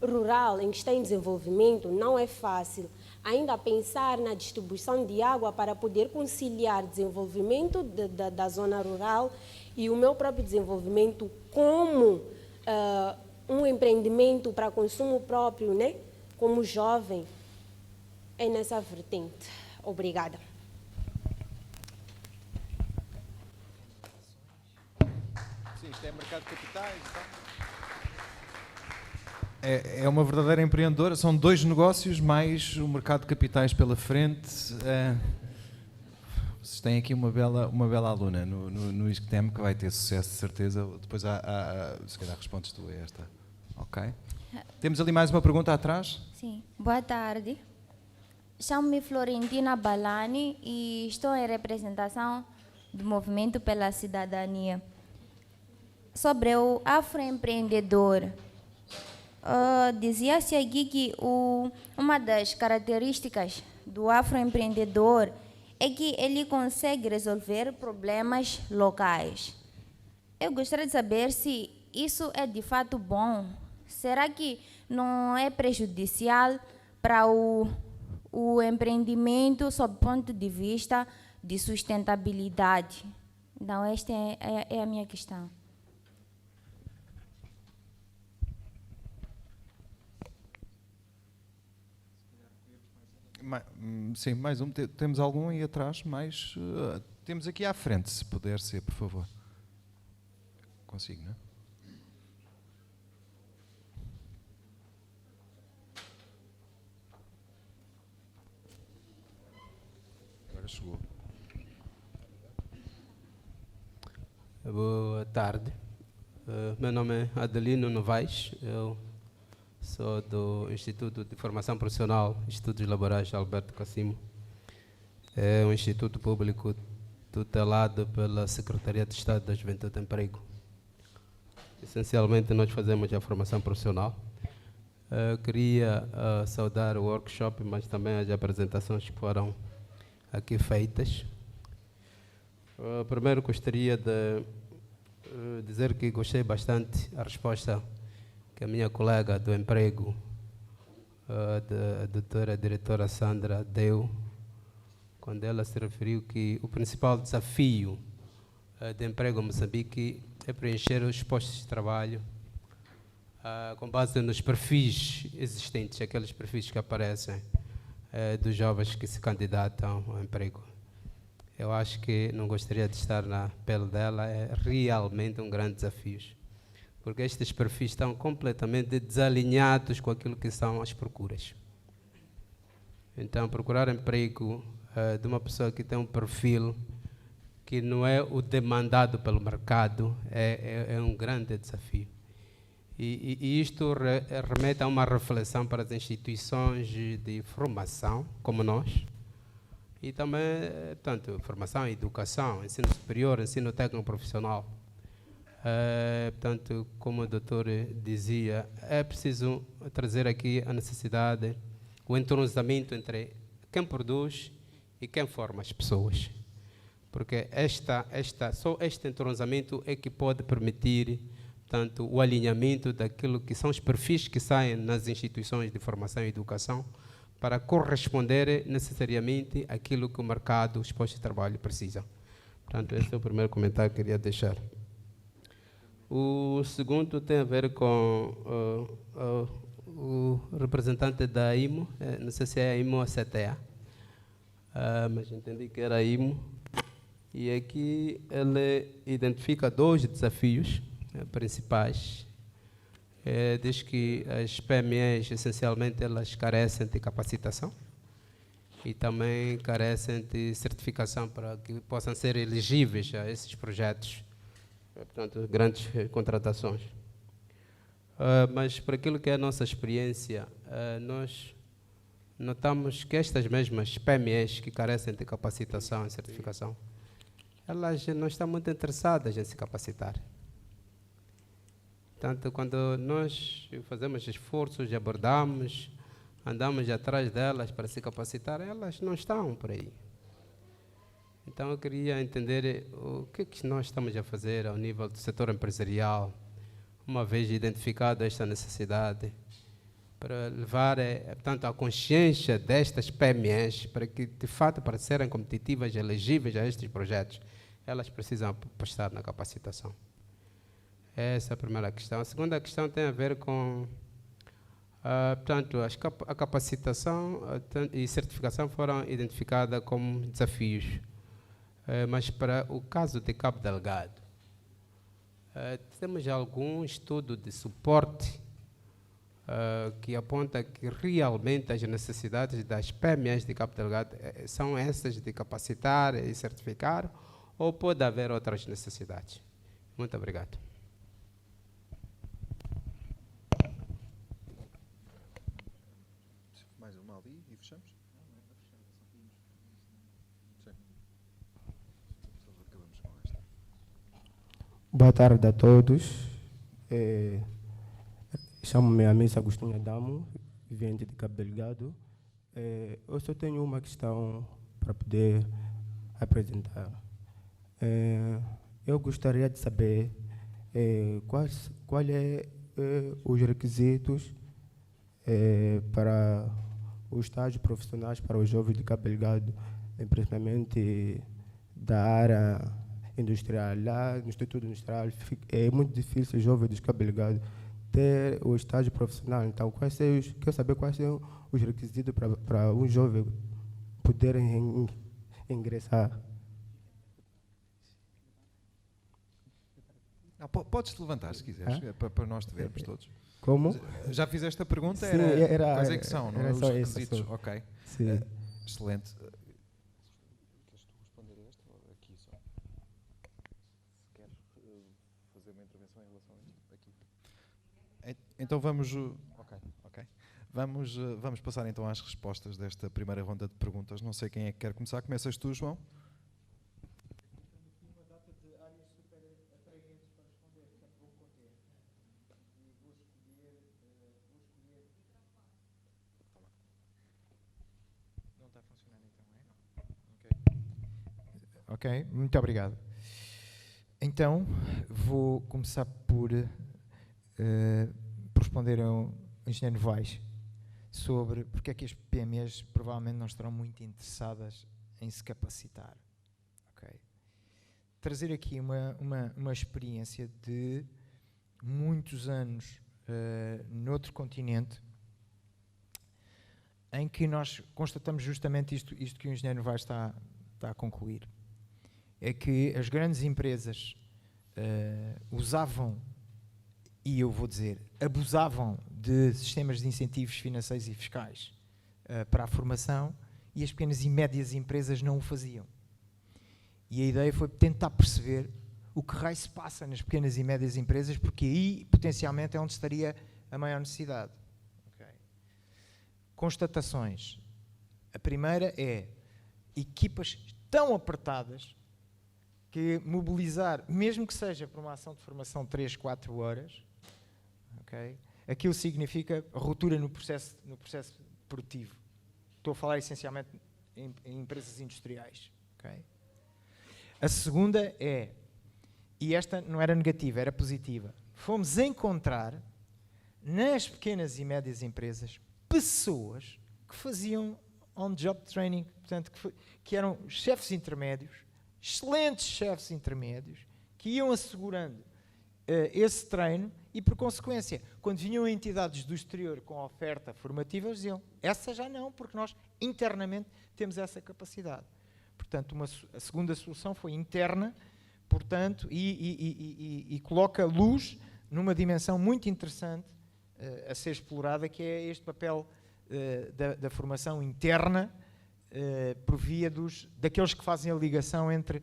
rural em que está em desenvolvimento não é fácil. Ainda pensar na distribuição de água para poder conciliar desenvolvimento da zona rural e o meu próprio desenvolvimento como um empreendimento para consumo próprio, né? Como jovem, é nessa vertente. Obrigada. Sim, isto é mercado de capitais, tá? É uma verdadeira empreendedora, são 2 negócios mais o mercado de capitais pela frente. Vocês têm aqui uma bela aluna no ISCTEM que vai ter sucesso, de certeza. Depois, se calhar, respondes tu a esta. Ok. Temos ali mais uma pergunta atrás? Sim. Boa tarde. Chamo-me Florentina Balani e estou em representação do Movimento pela Cidadania. Sobre o afroempreendedor, dizia-se aqui que uma das características do afroempreendedor é que ele consegue resolver problemas locais. Eu gostaria de saber se isso é de fato bom. Será que não é prejudicial para o empreendimento sob o ponto de vista de sustentabilidade? Então, esta é a minha questão. Sim, mais um. Temos algum aí atrás? Mais, temos aqui à frente, se puder ser, por favor. Consigo, não é? Agora chegou. Boa tarde. Meu nome é Adelino Novaes. Eu sou do Instituto de Formação Profissional Estudos Laborais Alberto Cassimo. É um instituto público tutelado pela Secretaria de Estado da Juventude e Emprego. Essencialmente, nós fazemos a formação profissional. Queria saudar o workshop, mas também as apresentações que foram aqui feitas. Primeiro, gostaria de dizer que gostei bastante da resposta que a minha colega do emprego, a doutora diretora Sandra, deu, quando ela se referiu que o principal desafio de emprego em Moçambique é preencher os postos de trabalho com base nos perfis existentes, aqueles perfis que aparecem dos jovens que se candidatam ao emprego. Eu acho que não gostaria de estar na pele dela, é realmente um grande desafio, porque estes perfis estão completamente desalinhados com aquilo que são as procuras. Então, procurar emprego de uma pessoa que tem um perfil que não é o demandado pelo mercado é um grande desafio. E isto remete a uma reflexão para as instituições de formação, como nós, e também, tanto formação, educação, ensino superior, ensino técnico profissional. Portanto, como o doutor dizia, é preciso trazer aqui a necessidade, o entrosamento entre quem produz e quem forma as pessoas. Porque só este entrosamento é que pode permitir, portanto, o alinhamento daquilo que são os perfis que saem nas instituições de formação e educação para corresponder necessariamente àquilo que o mercado, os postos de trabalho precisam. Portanto, esse é o primeiro comentário que eu queria deixar. O segundo tem a ver com o representante da IMO, não sei se é a IMO ou a CTA, mas entendi que era a IMO, e aqui ele identifica 2 desafios principais, desde que as PMEs, essencialmente, elas carecem de capacitação e também carecem de certificação para que possam ser elegíveis a esses projetos, portanto, grandes contratações. Mas, por aquilo que é a nossa experiência, nós notamos que estas mesmas PMEs que carecem de capacitação e certificação, elas não estão muito interessadas em se capacitar. Portanto, quando nós fazemos esforços, abordamos, andamos atrás delas para se capacitar, elas não estão por aí. Então, eu queria entender o que nós estamos a fazer ao nível do setor empresarial, uma vez identificada esta necessidade, para levar, portanto, a consciência destas PMEs, para que, de fato, para serem competitivas e elegíveis a estes projetos, elas precisam apostar na capacitação. Essa é a primeira questão. A segunda questão tem a ver com, portanto, a capacitação e certificação foram identificadas como desafios. Mas para o caso de Cabo Delgado, temos algum estudo de suporte que aponta que realmente as necessidades das PMEs de Cabo Delgado são essas de capacitar e certificar, ou pode haver outras necessidades? Muito obrigado. Mais uma ali e fechamos? Sim. Acabamos com esta. Boa tarde a todos. Chamo-me Amis Agostinho Adamo, vivente de Cabo Delgado. Eu só tenho uma questão para poder apresentar. Eu gostaria de saber quais os requisitos para os estágios profissionais para os jovens de Cabo Delgado, principalmente da área industrial. Lá no Instituto Industrial é muito difícil os jovens de Cabo Delgado ter o estágio profissional. Então, quero saber quais são os requisitos para um jovem poder ingressar. Não, podes te levantar se quiseres, para nós te vermos todos. Como? Já fizeste a pergunta? Sim, quais é que são? Não? Os requisitos. Ok. Sim. Excelente. Queres tu responder a esta ou aqui só? Se queres fazer uma intervenção em relação a isto, aqui. Então vamos... Ok. Vamos passar então às respostas desta primeira ronda de perguntas. Não sei quem é que quer começar. Começas tu, João? Ok, muito obrigado. Então, vou começar por responder ao engenheiro Novaes sobre porque é que as PMEs provavelmente não estarão muito interessadas em se capacitar. Okay. Trazer aqui uma experiência de muitos anos noutro continente, em que nós constatamos justamente isto que o engenheiro Novaes está a concluir. É que as grandes empresas usavam, e eu vou dizer, abusavam de sistemas de incentivos financeiros e fiscais para a formação, e as pequenas e médias empresas não o faziam. E a ideia foi tentar perceber o que raio se passa nas pequenas e médias empresas, porque aí, potencialmente, é onde estaria a maior necessidade. Okay. Constatações. A primeira é equipas tão apertadas que mobilizar, mesmo que seja por uma ação de formação de 3, 4 horas, okay, aquilo significa ruptura no processo produtivo. Estou a falar essencialmente em empresas industriais. Okay? A segunda é, e esta não era negativa, era positiva, fomos encontrar nas pequenas e médias empresas pessoas que faziam on-job training, portanto, que eram chefes intermédios, excelentes chefes intermédios, que iam assegurando esse treino e, por consequência, quando vinham entidades do exterior com oferta formativa, eles diziam, essa já não, porque nós internamente temos essa capacidade. Portanto, a segunda solução foi interna, portanto, e coloca luz numa dimensão muito interessante a ser explorada, que é este papel da formação interna por via daqueles que fazem a ligação entre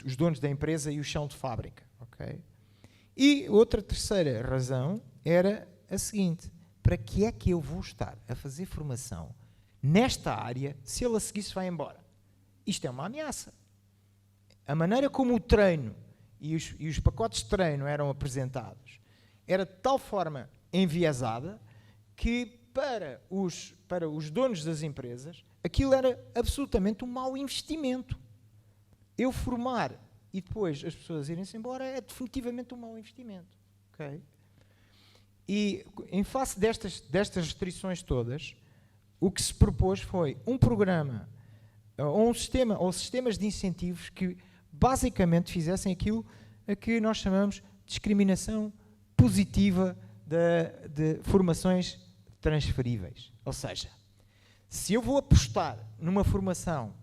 os donos da empresa e o chão de fábrica. Okay? E outra terceira razão era a seguinte: para que é que eu vou estar a fazer formação nesta área se ele a seguir se vai embora? Isto é uma ameaça. A maneira como o treino e os pacotes de treino eram apresentados era de tal forma enviesada que para os donos das empresas aquilo era absolutamente um mau investimento. Eu formar e depois as pessoas irem-se embora é definitivamente um mau investimento. Okay? E em face destas restrições todas, o que se propôs foi um programa ou um sistema, ou sistemas de incentivos que basicamente fizessem aquilo a que nós chamamos de discriminação positiva de formações transferíveis. Ou seja, se eu vou apostar numa formação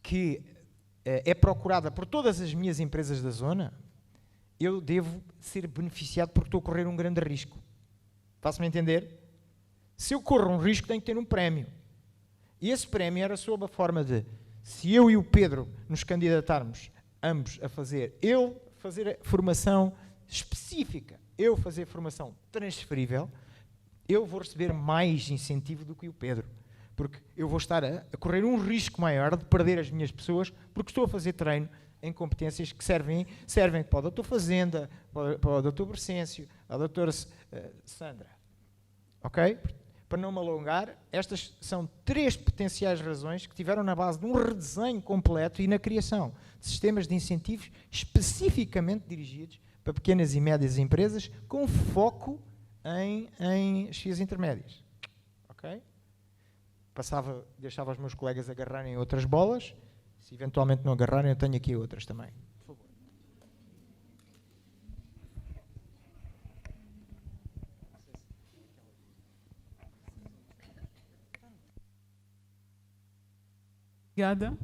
que é procurada por todas as minhas empresas da zona, eu devo ser beneficiado porque estou a correr um grande risco. Faço-me entender? Se eu corro um risco, tenho que ter um prémio. E esse prémio era sob a forma de, se eu e o Pedro nos candidatarmos ambos a fazer, eu fazer formação específica, eu fazer formação transferível, eu vou receber mais incentivo do que o Pedro. Porque eu vou estar a correr um risco maior de perder as minhas pessoas, porque estou a fazer treino em competências que servem para o Dr. Fazenda, para o Dr. Bercêncio, a doutora Sandra. Ok? Para não me alongar, estas são 3 potenciais razões que tiveram na base de um redesenho completo e na criação de sistemas de incentivos especificamente dirigidos para pequenas e médias empresas com foco em chefias intermédias. Ok? Deixava os meus colegas agarrarem outras bolas. Se eventualmente não agarrarem, eu tenho aqui outras também. Por favor. Obrigada.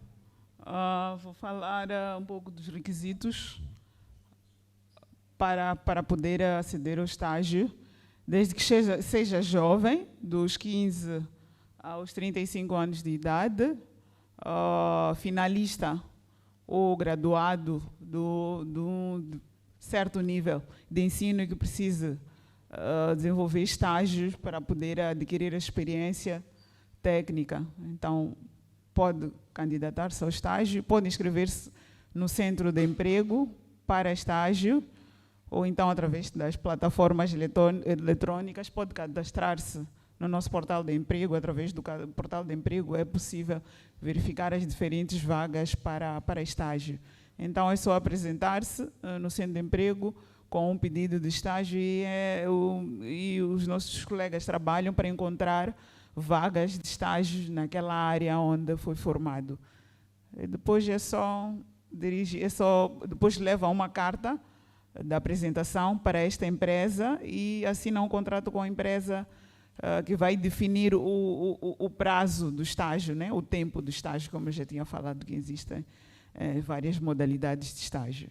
Vou falar um pouco dos requisitos para poder aceder ao estágio. Desde que seja jovem, dos 15 aos 35 anos de idade, finalista ou graduado de certo nível de ensino que precise desenvolver estágios para poder adquirir a experiência técnica. Então, pode candidatar-se ao estágio, pode inscrever-se no centro de emprego para estágio, ou então, através das plataformas eletrônicas, pode cadastrar-se no nosso portal de emprego. Através do portal de emprego é possível verificar as diferentes vagas para estágio. Então, é só apresentar-se no centro de emprego com um pedido de estágio e os nossos colegas trabalham para encontrar vagas de estágio naquela área onde foi formado. E depois depois leva uma carta da apresentação para esta empresa e assina um contrato com a empresa que vai definir o prazo do estágio, né? O tempo do estágio, como eu já tinha falado, que existem várias modalidades de estágio.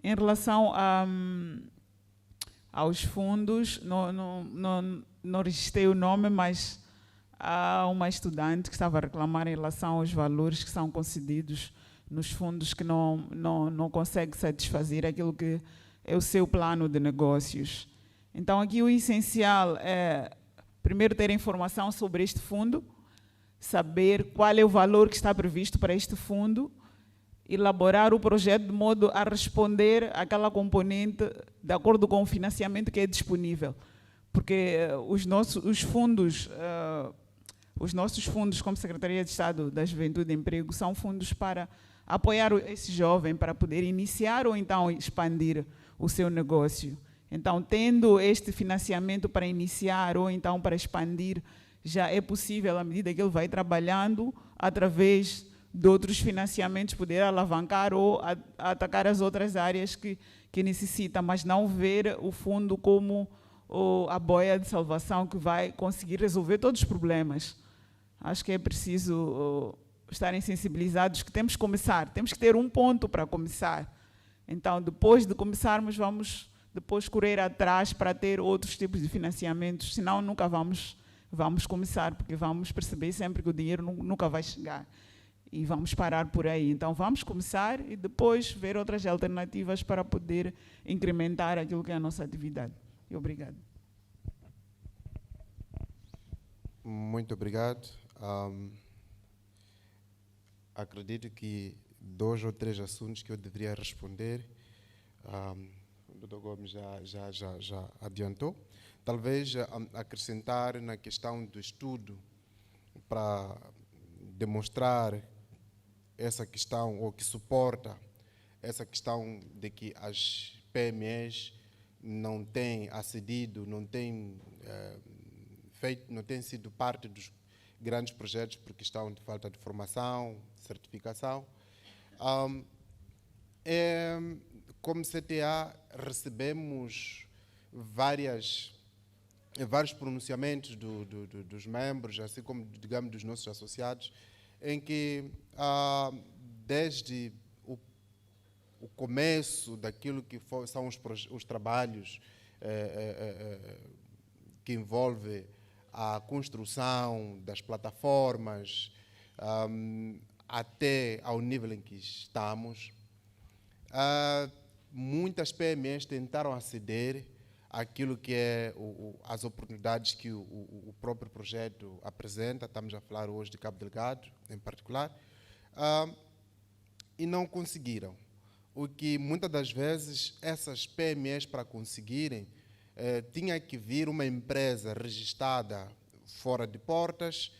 Em relação aos fundos, não registrei o nome, mas há uma estudante que estava a reclamar em relação aos valores que são concedidos nos fundos, que não consegue satisfazer aquilo que é o seu plano de negócios. Então, aqui o essencial é, primeiro, ter informação sobre este fundo, saber qual é o valor que está previsto para este fundo, elaborar o projeto de modo a responder àquela componente de acordo com o financiamento que é disponível. Porque os nossos fundos, como Secretaria de Estado da Juventude e Emprego, são fundos para apoiar esse jovem para poder iniciar ou então expandir o seu negócio. Então, tendo este financiamento para iniciar ou então para expandir, já é possível, à medida que ele vai trabalhando, através de outros financiamentos, poder alavancar ou atacar as outras áreas que necessita, mas não ver o fundo como a boia de salvação que vai conseguir resolver todos os problemas. Acho que é preciso estarem sensibilizados que temos que começar, temos que ter um ponto para começar. Então, depois de começarmos, vamos depois correr atrás para ter outros tipos de financiamentos, senão nunca vamos começar, porque vamos perceber sempre que o dinheiro nunca vai chegar e vamos parar por aí. Então, vamos começar e depois ver outras alternativas para poder incrementar aquilo que é a nossa atividade. E obrigado. Muito obrigado. Acredito que 2 ou 3 assuntos que eu deveria responder, o Dr. Gomes já adiantou. Talvez acrescentar na questão do estudo para demonstrar essa questão, ou que suporta essa questão de que as PMEs não têm acedido, não têm sido parte dos grandes projetos por questão de falta de formação, certificação. Como CTA, recebemos vários pronunciamentos dos membros, assim como, digamos, dos nossos associados, em que, desde o começo daquilo que são os trabalhos que envolvem a construção das plataformas, até ao nível em que estamos, muitas PMEs tentaram aceder àquilo que é as oportunidades que o próprio projeto apresenta. Estamos a falar hoje de Cabo Delgado, em particular, e não conseguiram. O que muitas das vezes essas PMEs, para conseguirem, tinha que vir uma empresa registrada fora de portas,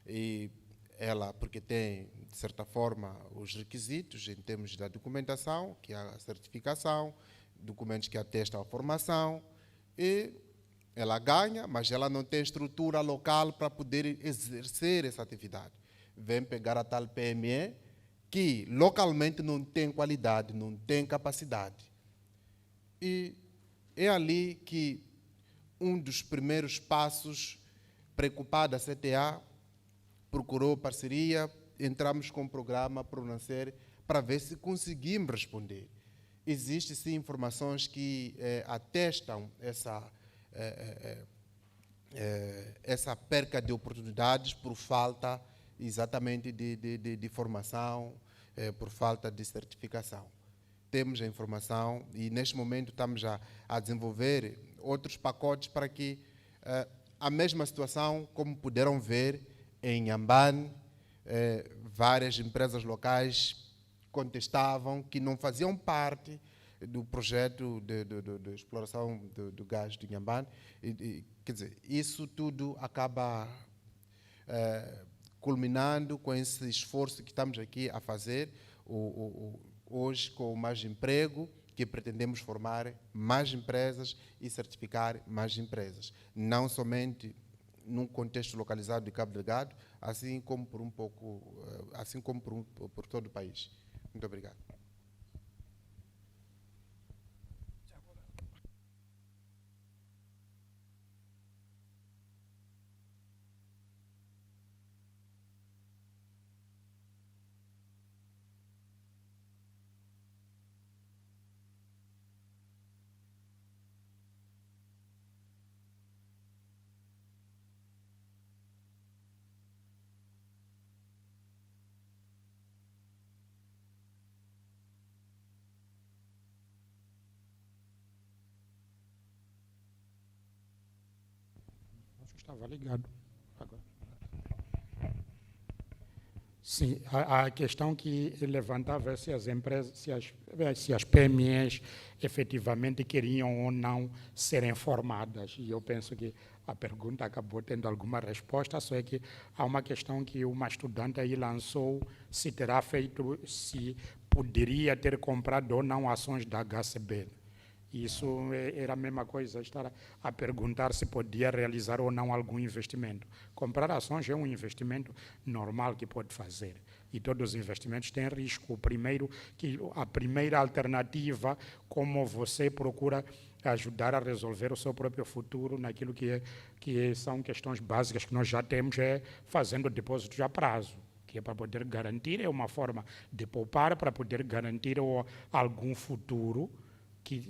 e ela, porque tem, de certa forma, os requisitos em termos da documentação, que é a certificação, documentos que atestam a formação, e ela ganha, mas ela não tem estrutura local para poder exercer essa atividade. Vem pegar a tal PME, que localmente não tem qualidade, não tem capacidade. E é ali que um dos primeiros passos, preocupada a CTA, procurou parceria, entramos com um programa Pronascer para ver se conseguimos responder. Existem sim informações que atestam essa perca de oportunidades por falta exatamente de formação, por falta de certificação. Temos a informação e neste momento estamos a desenvolver outros pacotes para que a mesma situação, como puderam ver em Inhambane, várias empresas locais contestavam que não faziam parte do projeto de exploração do gás de Inhambane. Quer dizer, isso tudo acaba culminando com esse esforço que estamos aqui a fazer hoje com o Mais Emprego, que pretendemos formar mais empresas e certificar mais empresas, não somente num contexto localizado de Cabo Delgado, assim como por todo o país. Muito obrigado. Estava ligado agora. Sim, a questão que levantava é se as empresas, se as PMEs efetivamente queriam ou não serem formadas. E eu penso que a pergunta acabou tendo alguma resposta, só é que há uma questão que uma estudante aí lançou, se terá feito, se poderia ter comprado ou não ações da HCB. Isso era a mesma coisa, estar a perguntar se podia realizar ou não algum investimento. Comprar ações é um investimento normal que pode fazer. E todos os investimentos têm risco. A primeira alternativa, como você procura ajudar a resolver o seu próprio futuro naquilo que são questões básicas que nós já temos, é fazendo depósitos a prazo, que é para poder garantir, é uma forma de poupar para poder garantir algum futuro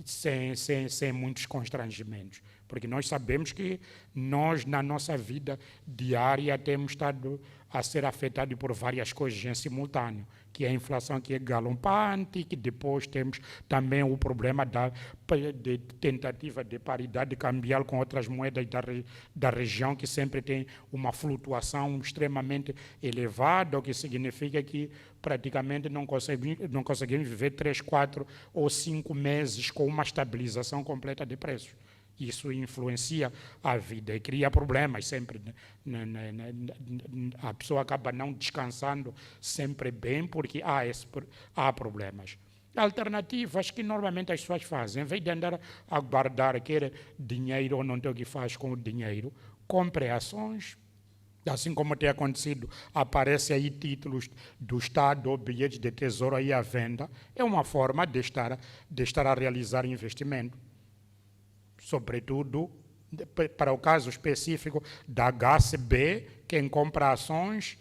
sem muitos constrangimentos. Porque nós sabemos que nós, na nossa vida diária, temos estado a ser afetados por várias coisas em simultâneo, que é a inflação que é galopante, que depois temos também o problema de tentativa de paridade cambial com outras moedas da região, que sempre tem uma flutuação extremamente elevada, o que significa que praticamente não conseguimos viver 3, 4 ou 5 meses com uma estabilização completa de preços. Isso influencia a vida e cria problemas sempre. A pessoa acaba não descansando sempre bem porque há problemas. Alternativas que normalmente as pessoas fazem, em vez de andar a guardar quer dinheiro ou não ter o que faz com o dinheiro, compre ações. Assim como tem acontecido, aparecem aí títulos do Estado ou bilhetes de tesouro aí à venda. É uma forma de estar a realizar investimento. Sobretudo, para o caso específico da HSB, quem compra ações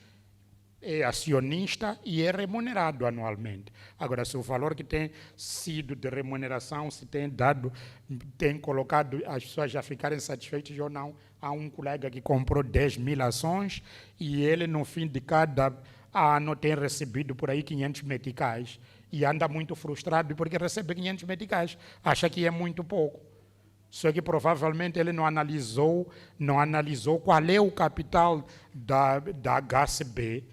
é acionista e é remunerado anualmente. Agora, se o valor que tem sido de remuneração, se tem colocado as pessoas a ficarem satisfeitas ou não, há um colega que comprou 10.000 ações e ele, no fim de cada ano, tem recebido por aí 500 meticais e anda muito frustrado porque recebe 500 meticais, acha que é muito pouco. Só que provavelmente ele não analisou qual é o capital da HSB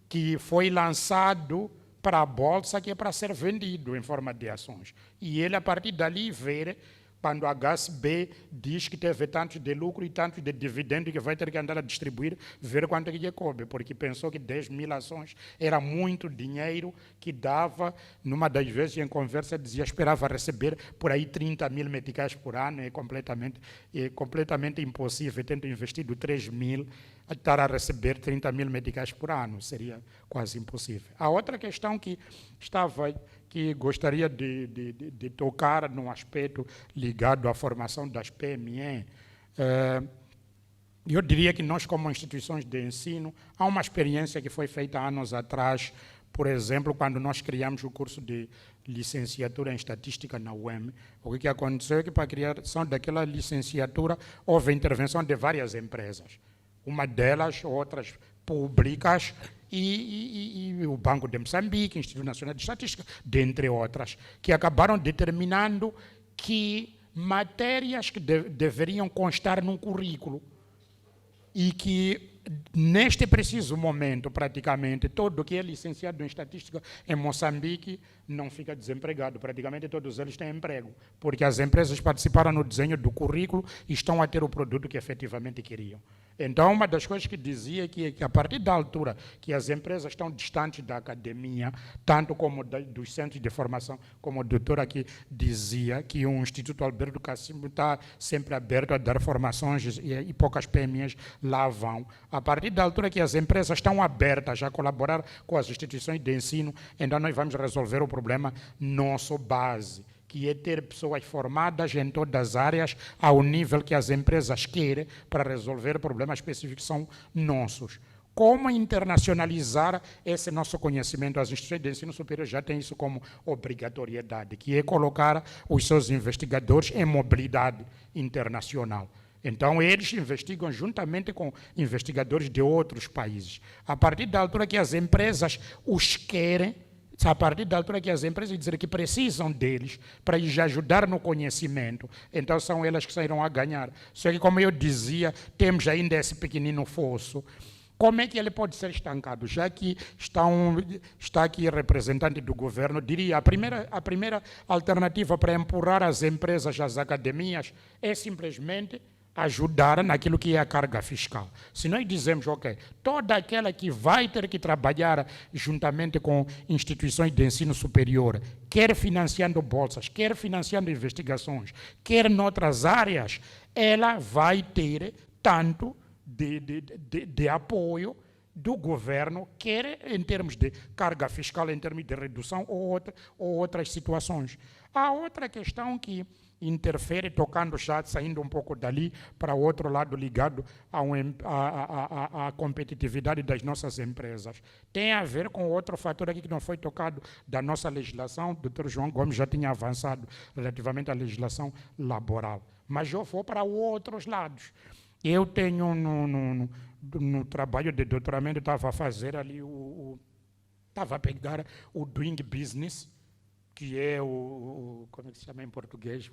que foi lançado para a bolsa, que é para ser vendido em forma de ações. E ele, a partir dali, vê, quando a HSB diz que teve tanto de lucro e tanto de dividendo que vai ter que andar a distribuir, ver quanto é que lhe coube, porque pensou que 10.000 ações era muito dinheiro que dava, numa das vezes em conversa dizia, esperava receber por aí 30.000 meticais por ano, é completamente impossível, tendo investido 3.000, estar a receber 30.000 meticais por ano, seria quase impossível. A outra questão que gostaria de tocar num aspecto ligado à formação das PME, eu diria que nós, como instituições de ensino, há uma experiência que foi feita há anos atrás, por exemplo, quando nós criamos o curso de licenciatura em estatística na UEM, o que aconteceu é que, para a criação daquela licenciatura, houve a intervenção de várias empresas, uma delas, outras públicas, e o Banco de Moçambique, Instituto Nacional de Estatística, dentre outras, que acabaram determinando que matérias que deveriam constar num currículo e que, neste preciso momento, praticamente, todo que é licenciado em estatística em Moçambique não fica desempregado. Praticamente todos eles têm emprego, porque as empresas participaram no desenho do currículo e estão a ter o produto que efetivamente queriam. Então, uma das coisas que dizia é que a partir da altura que as empresas estão distantes da academia, tanto como dos centros de formação, como o doutor aqui dizia, que o Instituto Alberto Cassimo está sempre aberto a dar formações e poucas PMEs lá vão. A partir da altura que as empresas estão abertas a colaborar com as instituições de ensino, então nós vamos resolver o problema nosso base, que é ter pessoas formadas em todas as áreas ao nível que as empresas querem para resolver problemas específicos que são nossos. Como internacionalizar esse nosso conhecimento? As instituições de ensino superior já têm isso como obrigatoriedade, que é colocar os seus investigadores em mobilidade internacional. Então, eles investigam juntamente com investigadores de outros países. A partir da altura que as empresas os querem, a partir da altura que as empresas dizem que precisam deles para lhes ajudar no conhecimento, então são elas que sairão a ganhar. Só que, como eu dizia, temos ainda esse pequenino fosso. Como é que ele pode ser estancado? Já que está aqui representante do governo, diria, a primeira alternativa para empurrar as empresas às academias é simplesmente ajudar naquilo que é a carga fiscal. Se nós dizemos, ok, toda aquela que vai ter que trabalhar juntamente com instituições de ensino superior, quer financiando bolsas, quer financiando investigações, quer noutras áreas, ela vai ter tanto de apoio do governo, quer em termos de carga fiscal, em termos de redução ou outras situações. Há outra questão que interfere, tocando já, saindo um pouco dali para o outro lado, ligado à competitividade das nossas empresas. Tem a ver com outro fator aqui que não foi tocado da nossa legislação, o Dr. João Gomes já tinha avançado relativamente à legislação laboral. Mas eu vou para outros lados. Eu tenho, no trabalho de doutoramento, estava a fazer ali, estava a pegar o Doing Business, que é como é que se chama em português?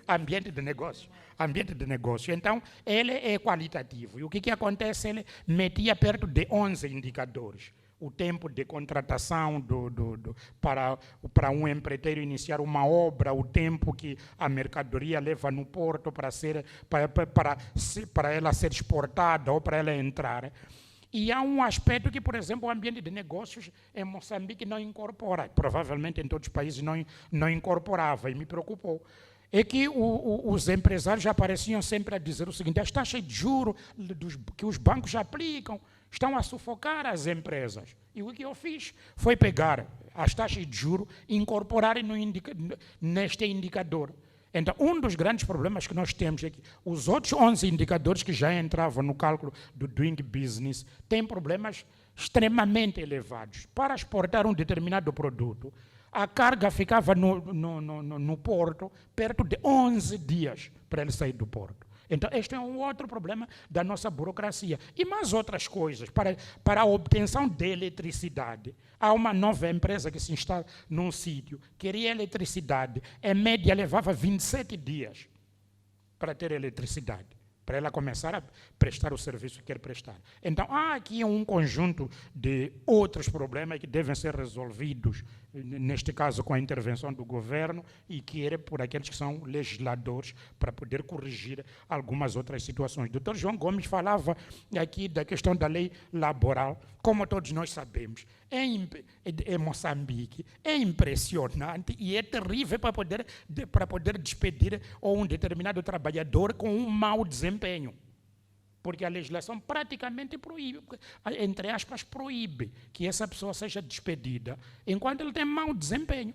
Ambiente de negócio. Ambiente de negócio. Então, ele é qualitativo. E o que acontece? Ele metia perto de 11 indicadores. O tempo de contratação para um empreiteiro iniciar uma obra, o tempo que a mercadoria leva no porto para ela ser exportada ou para ela entrar. E há um aspecto que, por exemplo, o ambiente de negócios em Moçambique não incorpora, provavelmente em todos os países não incorporava, e me preocupou. É que os empresários já pareciam sempre a dizer o seguinte: as taxas de juros que os bancos aplicam estão a sufocar as empresas. E o que eu fiz foi pegar as taxas de juros e incorporar neste indicador. Então, um dos grandes problemas que nós temos é que os outros 11 indicadores que já entravam no cálculo do Doing Business têm problemas extremamente elevados. Para exportar um determinado produto, a carga ficava no porto perto de 11 dias para ele sair do porto. Então, este é um outro problema da nossa burocracia. E mais outras coisas. Para a obtenção de eletricidade, há uma nova empresa que se instala num sítio, queria eletricidade, em média levava 27 dias para ter eletricidade, para ela começar a prestar o serviço que quer prestar. Então, há aqui um conjunto de outros problemas que devem ser resolvidos, neste caso com a intervenção do governo e por aqueles que são legisladores, para poder corrigir algumas outras situações. O Dr. João Gomes falava aqui da questão da lei laboral. Como todos nós sabemos, em Moçambique é impressionante e é terrível para poder despedir um determinado trabalhador com um mau desempenho. Porque a legislação praticamente proíbe, entre aspas, proíbe que essa pessoa seja despedida enquanto ele tem mau desempenho.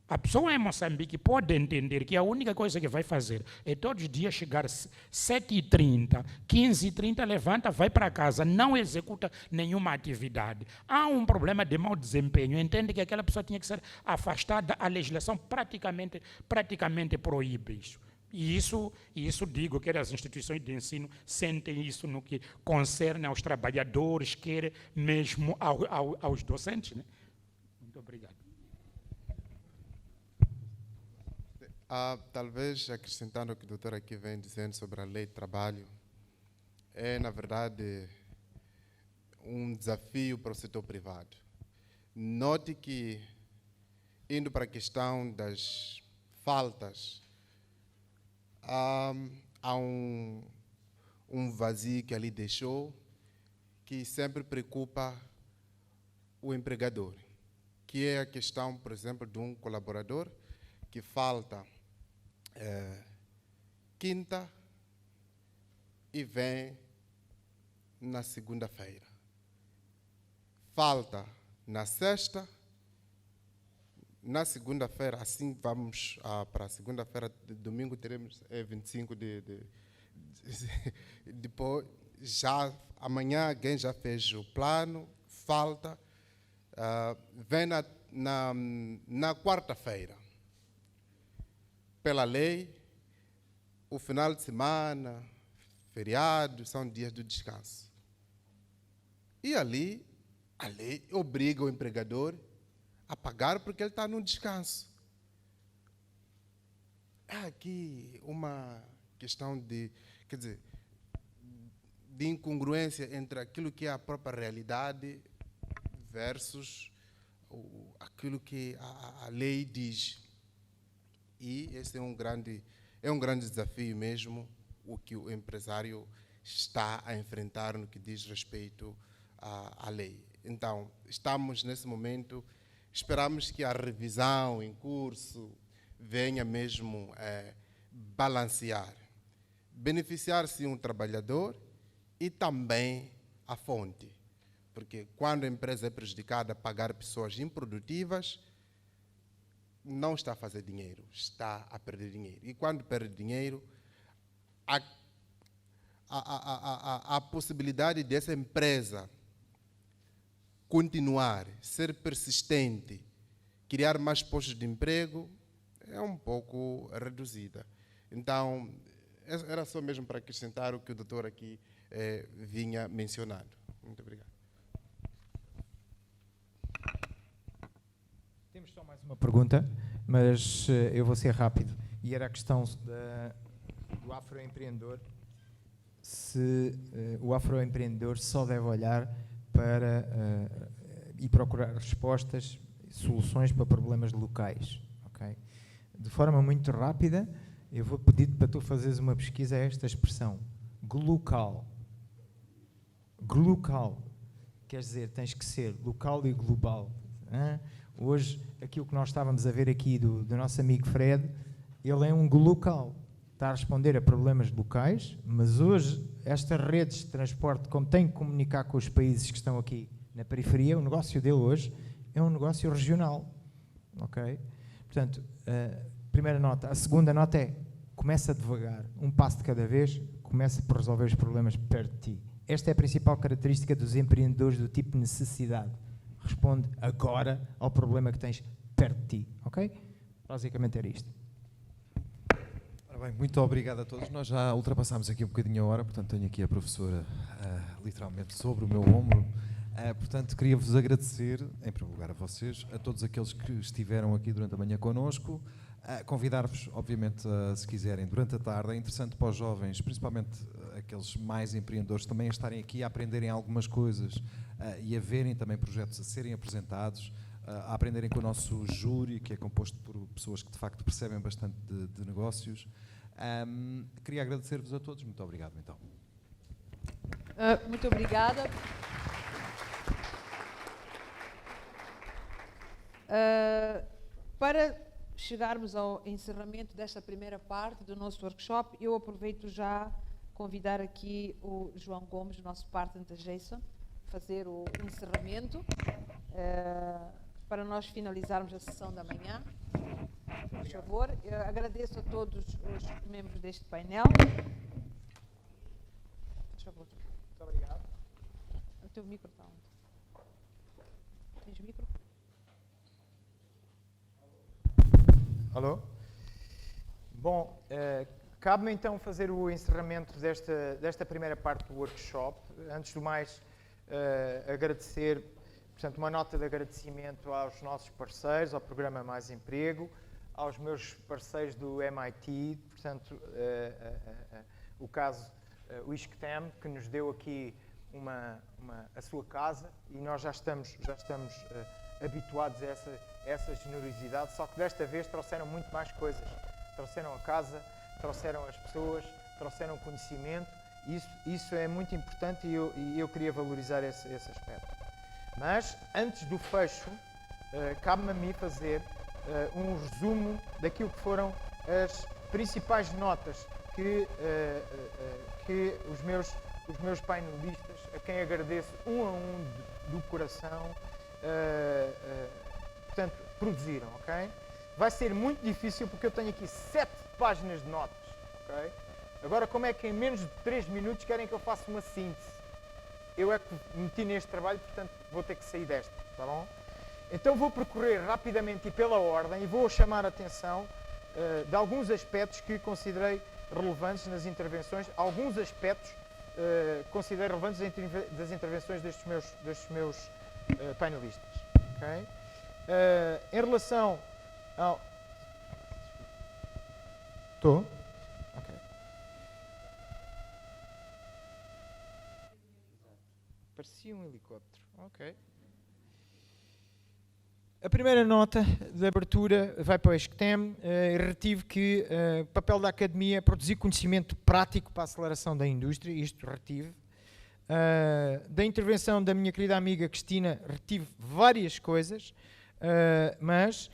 A pessoa em Moçambique pode entender que a única coisa que vai fazer é todos os dias chegar às 7h30, 15h30, levanta, vai para casa, não executa nenhuma atividade. Há um problema de mau desempenho, entende que aquela pessoa tinha que ser afastada, a legislação praticamente proíbe isso. E isso digo que as instituições de ensino sentem isso no que concerne aos trabalhadores, quer mesmo aos docentes. Né? Muito obrigado. Talvez acrescentando o que o doutor aqui vem dizendo sobre a lei de trabalho, é, na verdade, um desafio para o setor privado. Note que, indo para a questão das faltas, há um vazio que ali deixou, que sempre preocupa o empregador, que é a questão, por exemplo, de um colaborador que falta quinta e vem na segunda-feira. Falta na sexta, na segunda-feira, assim vamos para a segunda-feira, domingo teremos 25 depois, já amanhã alguém já fez o plano, falta, vem na quarta-feira. Pela lei, o final de semana, feriado, são dias do descanso. E ali, a lei obriga o empregador a pagar porque ele está no descanso. Há aqui uma questão de incongruência entre aquilo que é a própria realidade versus aquilo que a lei diz. E esse é um grande desafio mesmo o que o empresário está a enfrentar no que diz respeito à lei. Então, estamos nesse momento, esperamos que a revisão em curso venha mesmo balancear, beneficiar-se um trabalhador e também a fonte. Porque quando a empresa é prejudicada a pagar pessoas improdutivas, não está a fazer dinheiro, está a perder dinheiro. E quando perde dinheiro, a possibilidade dessa empresa continuar, ser persistente, criar mais postos de emprego, é um pouco reduzida. Então, era só mesmo para acrescentar o que o doutor aqui vinha mencionando. Muito obrigado. Temos só mais uma pergunta, mas eu vou ser rápido. E era a questão do afroempreendedor. Se o afroempreendedor só deve olhar para e procurar respostas, soluções para problemas locais. Okay? De forma muito rápida, eu vou pedir para tu fazeres uma pesquisa a esta expressão. Glocal. Glocal. Quer dizer, tens que ser local e global. Hein? Hoje, aquilo que nós estávamos a ver aqui do nosso amigo Fred, ele é um glocal. Está a responder a problemas locais, mas hoje, estas redes de transporte, como tem que comunicar com os países que estão aqui na periferia, o negócio dele hoje é um negócio regional. Ok? Portanto, primeira nota. A segunda nota é, começa devagar, um passo de cada vez, começa por resolver os problemas perto de ti. Esta é a principal característica dos empreendedores do tipo necessidade. Responde agora ao problema que tens perto de ti, ok? Basicamente era isto. Ora bem, muito obrigado a todos. Nós já ultrapassámos aqui um bocadinho a hora, portanto tenho aqui a professora literalmente sobre o meu ombro. Portanto, queria-vos agradecer, em primeiro lugar a vocês, a todos aqueles que estiveram aqui durante a manhã connosco. Convidar-vos, obviamente, se quiserem, durante a tarde. É interessante para os jovens, principalmente aqueles mais empreendedores, também a estarem aqui a aprenderem algumas coisas e a verem também projetos a serem apresentados, a aprenderem com o nosso júri, que é composto por pessoas que de facto percebem bastante de negócios. Queria agradecer-vos a todos. Muito obrigado, então. Muito obrigada. Para chegarmos ao encerramento desta primeira parte do nosso workshop, eu aproveito já convidar aqui o João Gomes, nosso partner da Jason, fazer o encerramento para nós finalizarmos a sessão da manhã. Por favor, eu agradeço a todos os membros deste painel. Por favor. Muito obrigado. O teu micro está onde? Tens micro? Alô? Bom, cabe-me então fazer o encerramento desta primeira parte do workshop. Antes do mais, agradecer, portanto, uma nota de agradecimento aos nossos parceiros, ao programa Mais Emprego, aos meus parceiros do MIT, portanto, o caso, o ISCTEM, que nos deu aqui a sua casa, e nós já estamos habituados a essa generosidade, só que desta vez trouxeram muito mais coisas. Trouxeram a casa, trouxeram as pessoas, trouxeram o conhecimento. Isso é muito importante e eu queria valorizar esse aspecto. Mas, antes do fecho, cabe-me a mim fazer um resumo daquilo que foram as principais notas que os meus painelistas, a quem agradeço um a um do coração, portanto, produziram, ok? Vai ser muito difícil porque eu tenho aqui 7 páginas de notas, ok? Agora, como é que em menos de 3 minutos querem que eu faça uma síntese? Eu é que me meti neste trabalho, portanto, vou ter que sair desta, tá bom? Então vou percorrer rapidamente e pela ordem e vou chamar a atenção de alguns aspectos que considerei relevantes nas intervenções, alguns aspectos considero relevantes das intervenções destes meus painelistas. Okay? Em relação ao... Estou? Ok. Parecia um helicóptero. Ok. A primeira nota de abertura vai para o ESCTEM. Retive que o papel da academia é produzir conhecimento prático para a aceleração da indústria, isto retive. Da intervenção da minha querida amiga Cristina, retive várias coisas, mas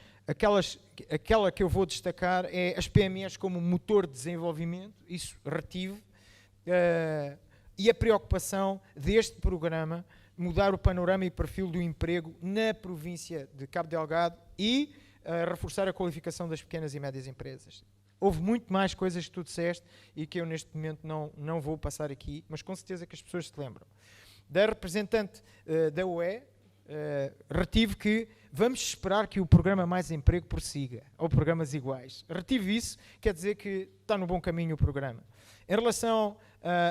aquela que eu vou destacar é as PMEs como motor de desenvolvimento, isso retive, e a preocupação deste programa mudar o panorama e perfil do emprego na província de Cabo Delgado e reforçar a qualificação das pequenas e médias empresas. Houve muito mais coisas que tu disseste e que eu neste momento não vou passar aqui, mas com certeza que as pessoas se lembram. Da representante da UE, retive que vamos esperar que o programa Mais Emprego prossiga, ou programas iguais. Retive isso, quer dizer que está no bom caminho o programa. Em relação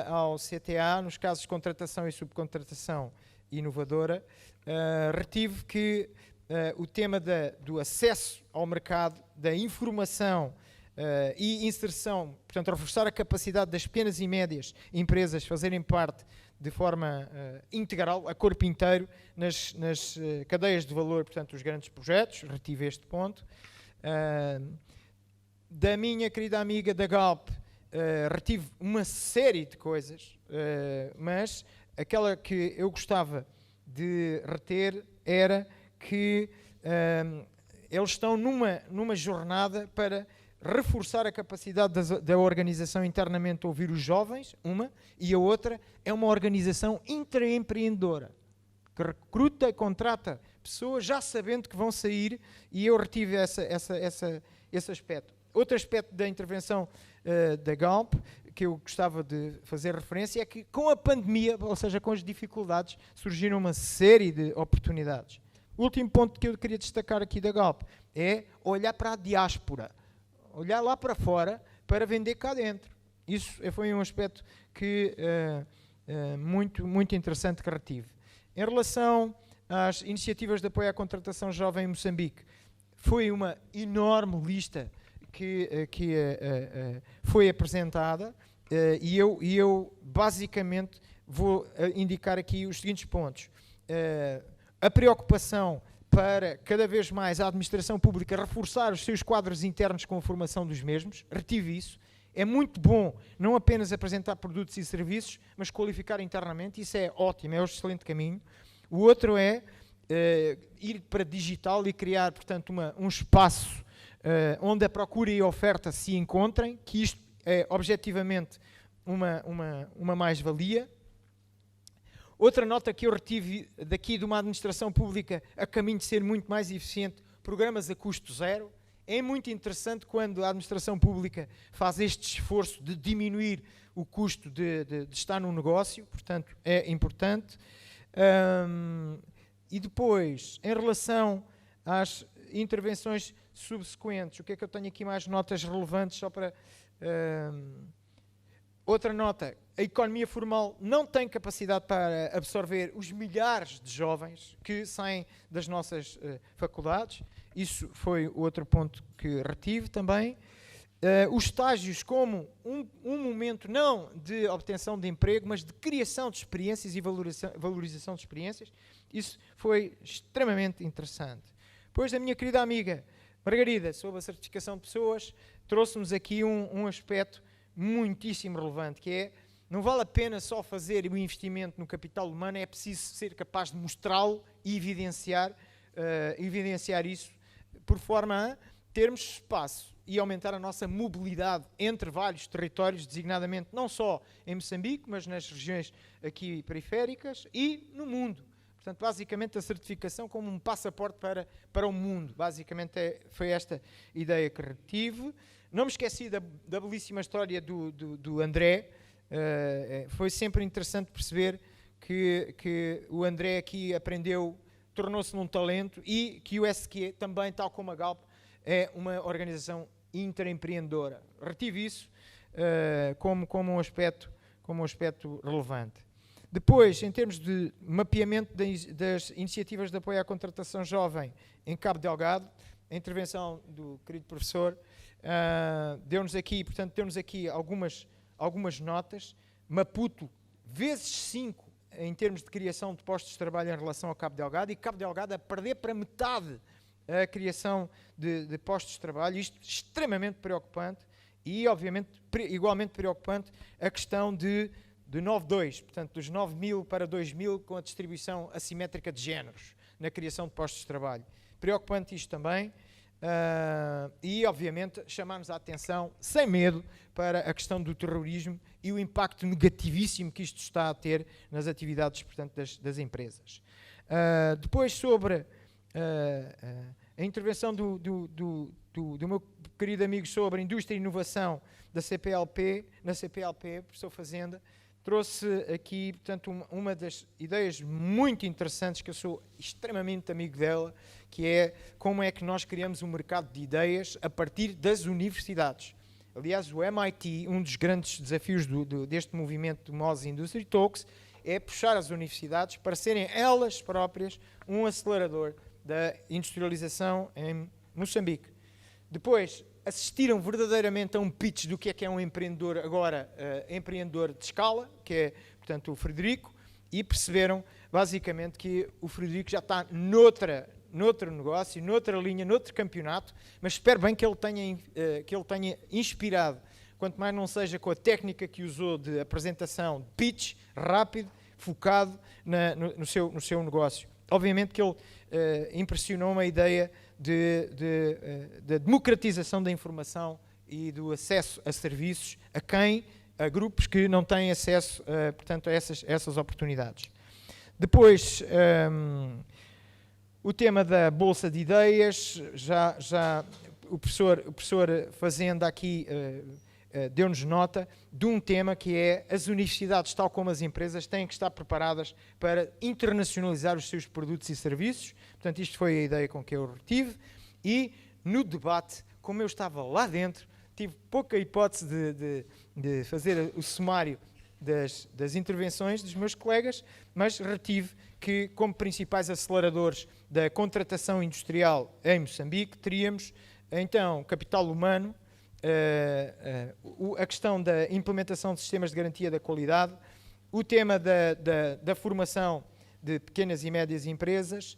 ao CTA, nos casos de contratação e subcontratação inovadora, retive que o tema do acesso ao mercado, da informação e inserção, portanto, reforçar a capacidade das pequenas e médias empresas fazerem parte de forma integral, a corpo inteiro, nas cadeias de valor, portanto, os grandes projetos, retive este ponto. Da minha querida amiga da Galp, retive uma série de coisas, mas aquela que eu gostava de reter era que eles estão numa jornada para reforçar a capacidade da organização internamente a ouvir os jovens, e a outra é uma organização intraempreendedora, que recruta e contrata pessoas já sabendo que vão sair, e eu retive esse aspecto. Outro aspecto da intervenção da Galp, que eu gostava de fazer referência, é que com a pandemia, ou seja, com as dificuldades, surgiram uma série de oportunidades. O último ponto que eu queria destacar aqui da Galp é olhar para a diáspora, olhar lá para fora para vender cá dentro. Isso foi um aspecto que muito interessante que retive. Em relação às iniciativas de apoio à contratação jovem em Moçambique, foi uma enorme lista que foi apresentada, e eu basicamente vou indicar aqui os seguintes pontos. A preocupação para cada vez mais a administração pública reforçar os seus quadros internos com a formação dos mesmos, retive isso. É muito bom não apenas apresentar produtos e serviços, mas qualificar internamente, isso é ótimo, é um excelente caminho. O outro é ir para digital e criar, portanto, um espaço onde a procura e a oferta se encontrem, que isto é objetivamente uma mais-valia. Outra nota que eu retive daqui de uma administração pública a caminho de ser muito mais eficiente, programas a custo zero. É muito interessante quando a administração pública faz este esforço de diminuir o custo de estar num negócio, portanto é importante. E depois, em relação às intervenções subsequentes, o que é que eu tenho aqui mais notas relevantes só para... Outra nota, a economia formal não tem capacidade para absorver os milhares de jovens que saem das nossas faculdades. Isso foi outro ponto que retive também. Os estágios como um momento não de obtenção de emprego, mas de criação de experiências e valorização de experiências. Isso foi extremamente interessante. Depois, a minha querida amiga Margarida, sobre a certificação de pessoas, trouxe-nos aqui um aspecto muitíssimo relevante, que é, não vale a pena só fazer o investimento no capital humano, é preciso ser capaz de mostrá-lo e evidenciar isso, por forma a termos espaço e aumentar a nossa mobilidade entre vários territórios, designadamente não só em Moçambique, mas nas regiões aqui periféricas e no mundo. Portanto, basicamente, a certificação como um passaporte para o mundo. Basicamente, foi esta ideia que retive. Não me esqueci da belíssima história do André. Foi sempre interessante perceber que o André aqui aprendeu, tornou-se num talento, e que o SQ também, tal como a Galp, é uma organização intraempreendedora. Retive isso como um aspecto relevante. Depois, em termos de mapeamento das iniciativas de apoio à contratação jovem em Cabo Delgado, a intervenção do querido professor deu-nos aqui algumas notas. Maputo, vezes 5 em termos de criação de postos de trabalho em relação ao Cabo Delgado, e Cabo Delgado a perder para metade a criação de postos de trabalho, isto extremamente preocupante, e obviamente igualmente preocupante a questão de 9-2, portanto dos 9.000 para 2.000 com a distribuição assimétrica de géneros na criação de postos de trabalho. Preocupante isto também, e obviamente chamamos a atenção, sem medo, para a questão do terrorismo e o impacto negativíssimo que isto está a ter nas atividades, portanto, das empresas. Depois sobre a intervenção do meu querido amigo sobre a indústria e inovação da CPLP, na CPLP, professor Fazenda, trouxe aqui, portanto, uma das ideias muito interessantes, que eu sou extremamente amigo dela, que é como é que nós criamos um mercado de ideias a partir das universidades. Aliás, o MIT, um dos grandes desafios deste movimento do Moz Industry Talks, é puxar as universidades para serem elas próprias um acelerador da industrialização em Moçambique. Depois, assistiram verdadeiramente a um pitch do que é um empreendedor agora, empreendedor de escala, que é, portanto, o Frederico, e perceberam, basicamente, que o Frederico já está noutro negócio, noutra linha, noutro campeonato, mas espero bem que ele tenha inspirado, quanto mais não seja com a técnica que usou de apresentação, de pitch, rápido, focado no seu negócio. Obviamente que ele impressionou a ideia da democratização da informação e do acesso a serviços a grupos que não têm acesso, portanto, a essas oportunidades. Depois, o tema da Bolsa de Ideias, já o professor Fazenda aqui deu-nos nota de um tema que é as universidades, tal como as empresas, têm que estar preparadas para internacionalizar os seus produtos e serviços. Portanto, isto foi a ideia com que eu retive. E no debate, como eu estava lá dentro, tive pouca hipótese de fazer o sumário das intervenções dos meus colegas, mas retive que, como principais aceleradores da contratação industrial em Moçambique, teríamos, então, capital humano, a questão da implementação de sistemas de garantia da qualidade, o tema da formação de pequenas e médias empresas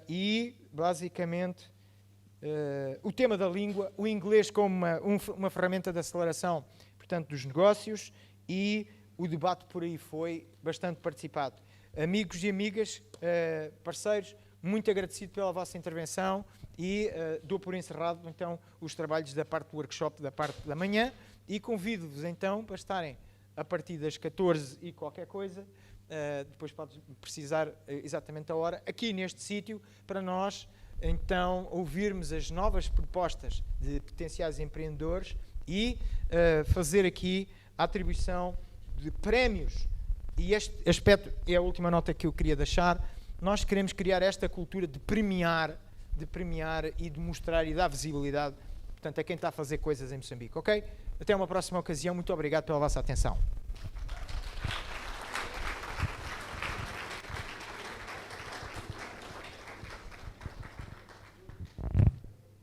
e, basicamente, o tema da língua, o inglês como uma ferramenta de aceleração, portanto, dos negócios, e o debate por aí foi bastante participado. Amigos e amigas, parceiros, muito agradecido pela vossa intervenção e dou por encerrado, então, os trabalhos da parte do workshop, da parte da manhã, e convido-vos, então, para estarem a partir das 14 e qualquer coisa, depois pode precisar exatamente a hora, aqui neste sítio, para nós, então, ouvirmos as novas propostas de potenciais empreendedores e fazer aqui a atribuição de prémios. E este aspecto é a última nota que eu queria deixar. Nós queremos criar esta cultura de premiar e de mostrar e dar visibilidade, portanto, a quem está a fazer coisas em Moçambique, ok? Até uma próxima ocasião. Muito obrigado pela vossa atenção.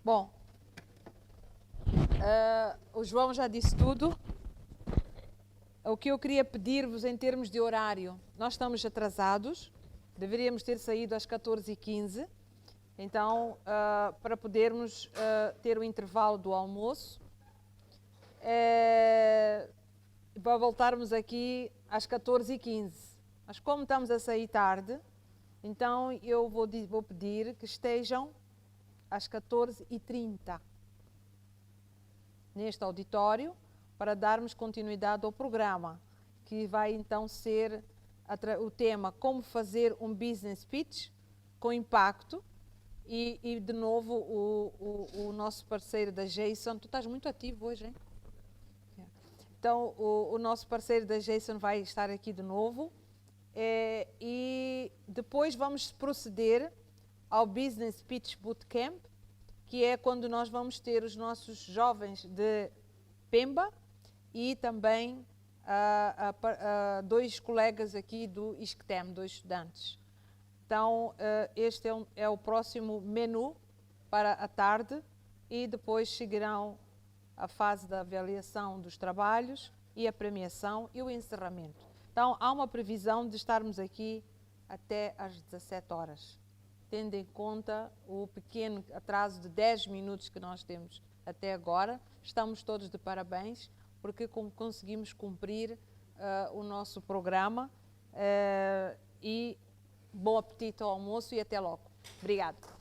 Bom, o João já disse tudo. O que eu queria pedir-vos em termos de horário, nós estamos atrasados, deveríamos ter saído às 14h15, então, para podermos ter o intervalo do almoço, para voltarmos aqui às 14h15. Mas como estamos a sair tarde, então eu vou pedir que estejam às 14h30 neste auditório, para darmos continuidade ao programa, que vai então ser o tema como fazer um business pitch com impacto, e de novo o nosso parceiro da Jason, tu estás muito ativo hoje, hein? Então o nosso parceiro da Jason vai estar aqui de novo, e depois vamos proceder ao Business Pitch Bootcamp, que é quando nós vamos ter os nossos jovens de Pemba e também dois colegas aqui do ISCTEM, 2 estudantes. Então, este é o próximo menu para a tarde, e depois seguirão a fase da avaliação dos trabalhos e a premiação e o encerramento. Então, há uma previsão de estarmos aqui até às 17 horas. tendo em conta o pequeno atraso de 10 minutos que nós temos até agora. Estamos todos de parabéns, porque conseguimos cumprir o nosso programa. E bom apetite ao almoço e até logo. Obrigado.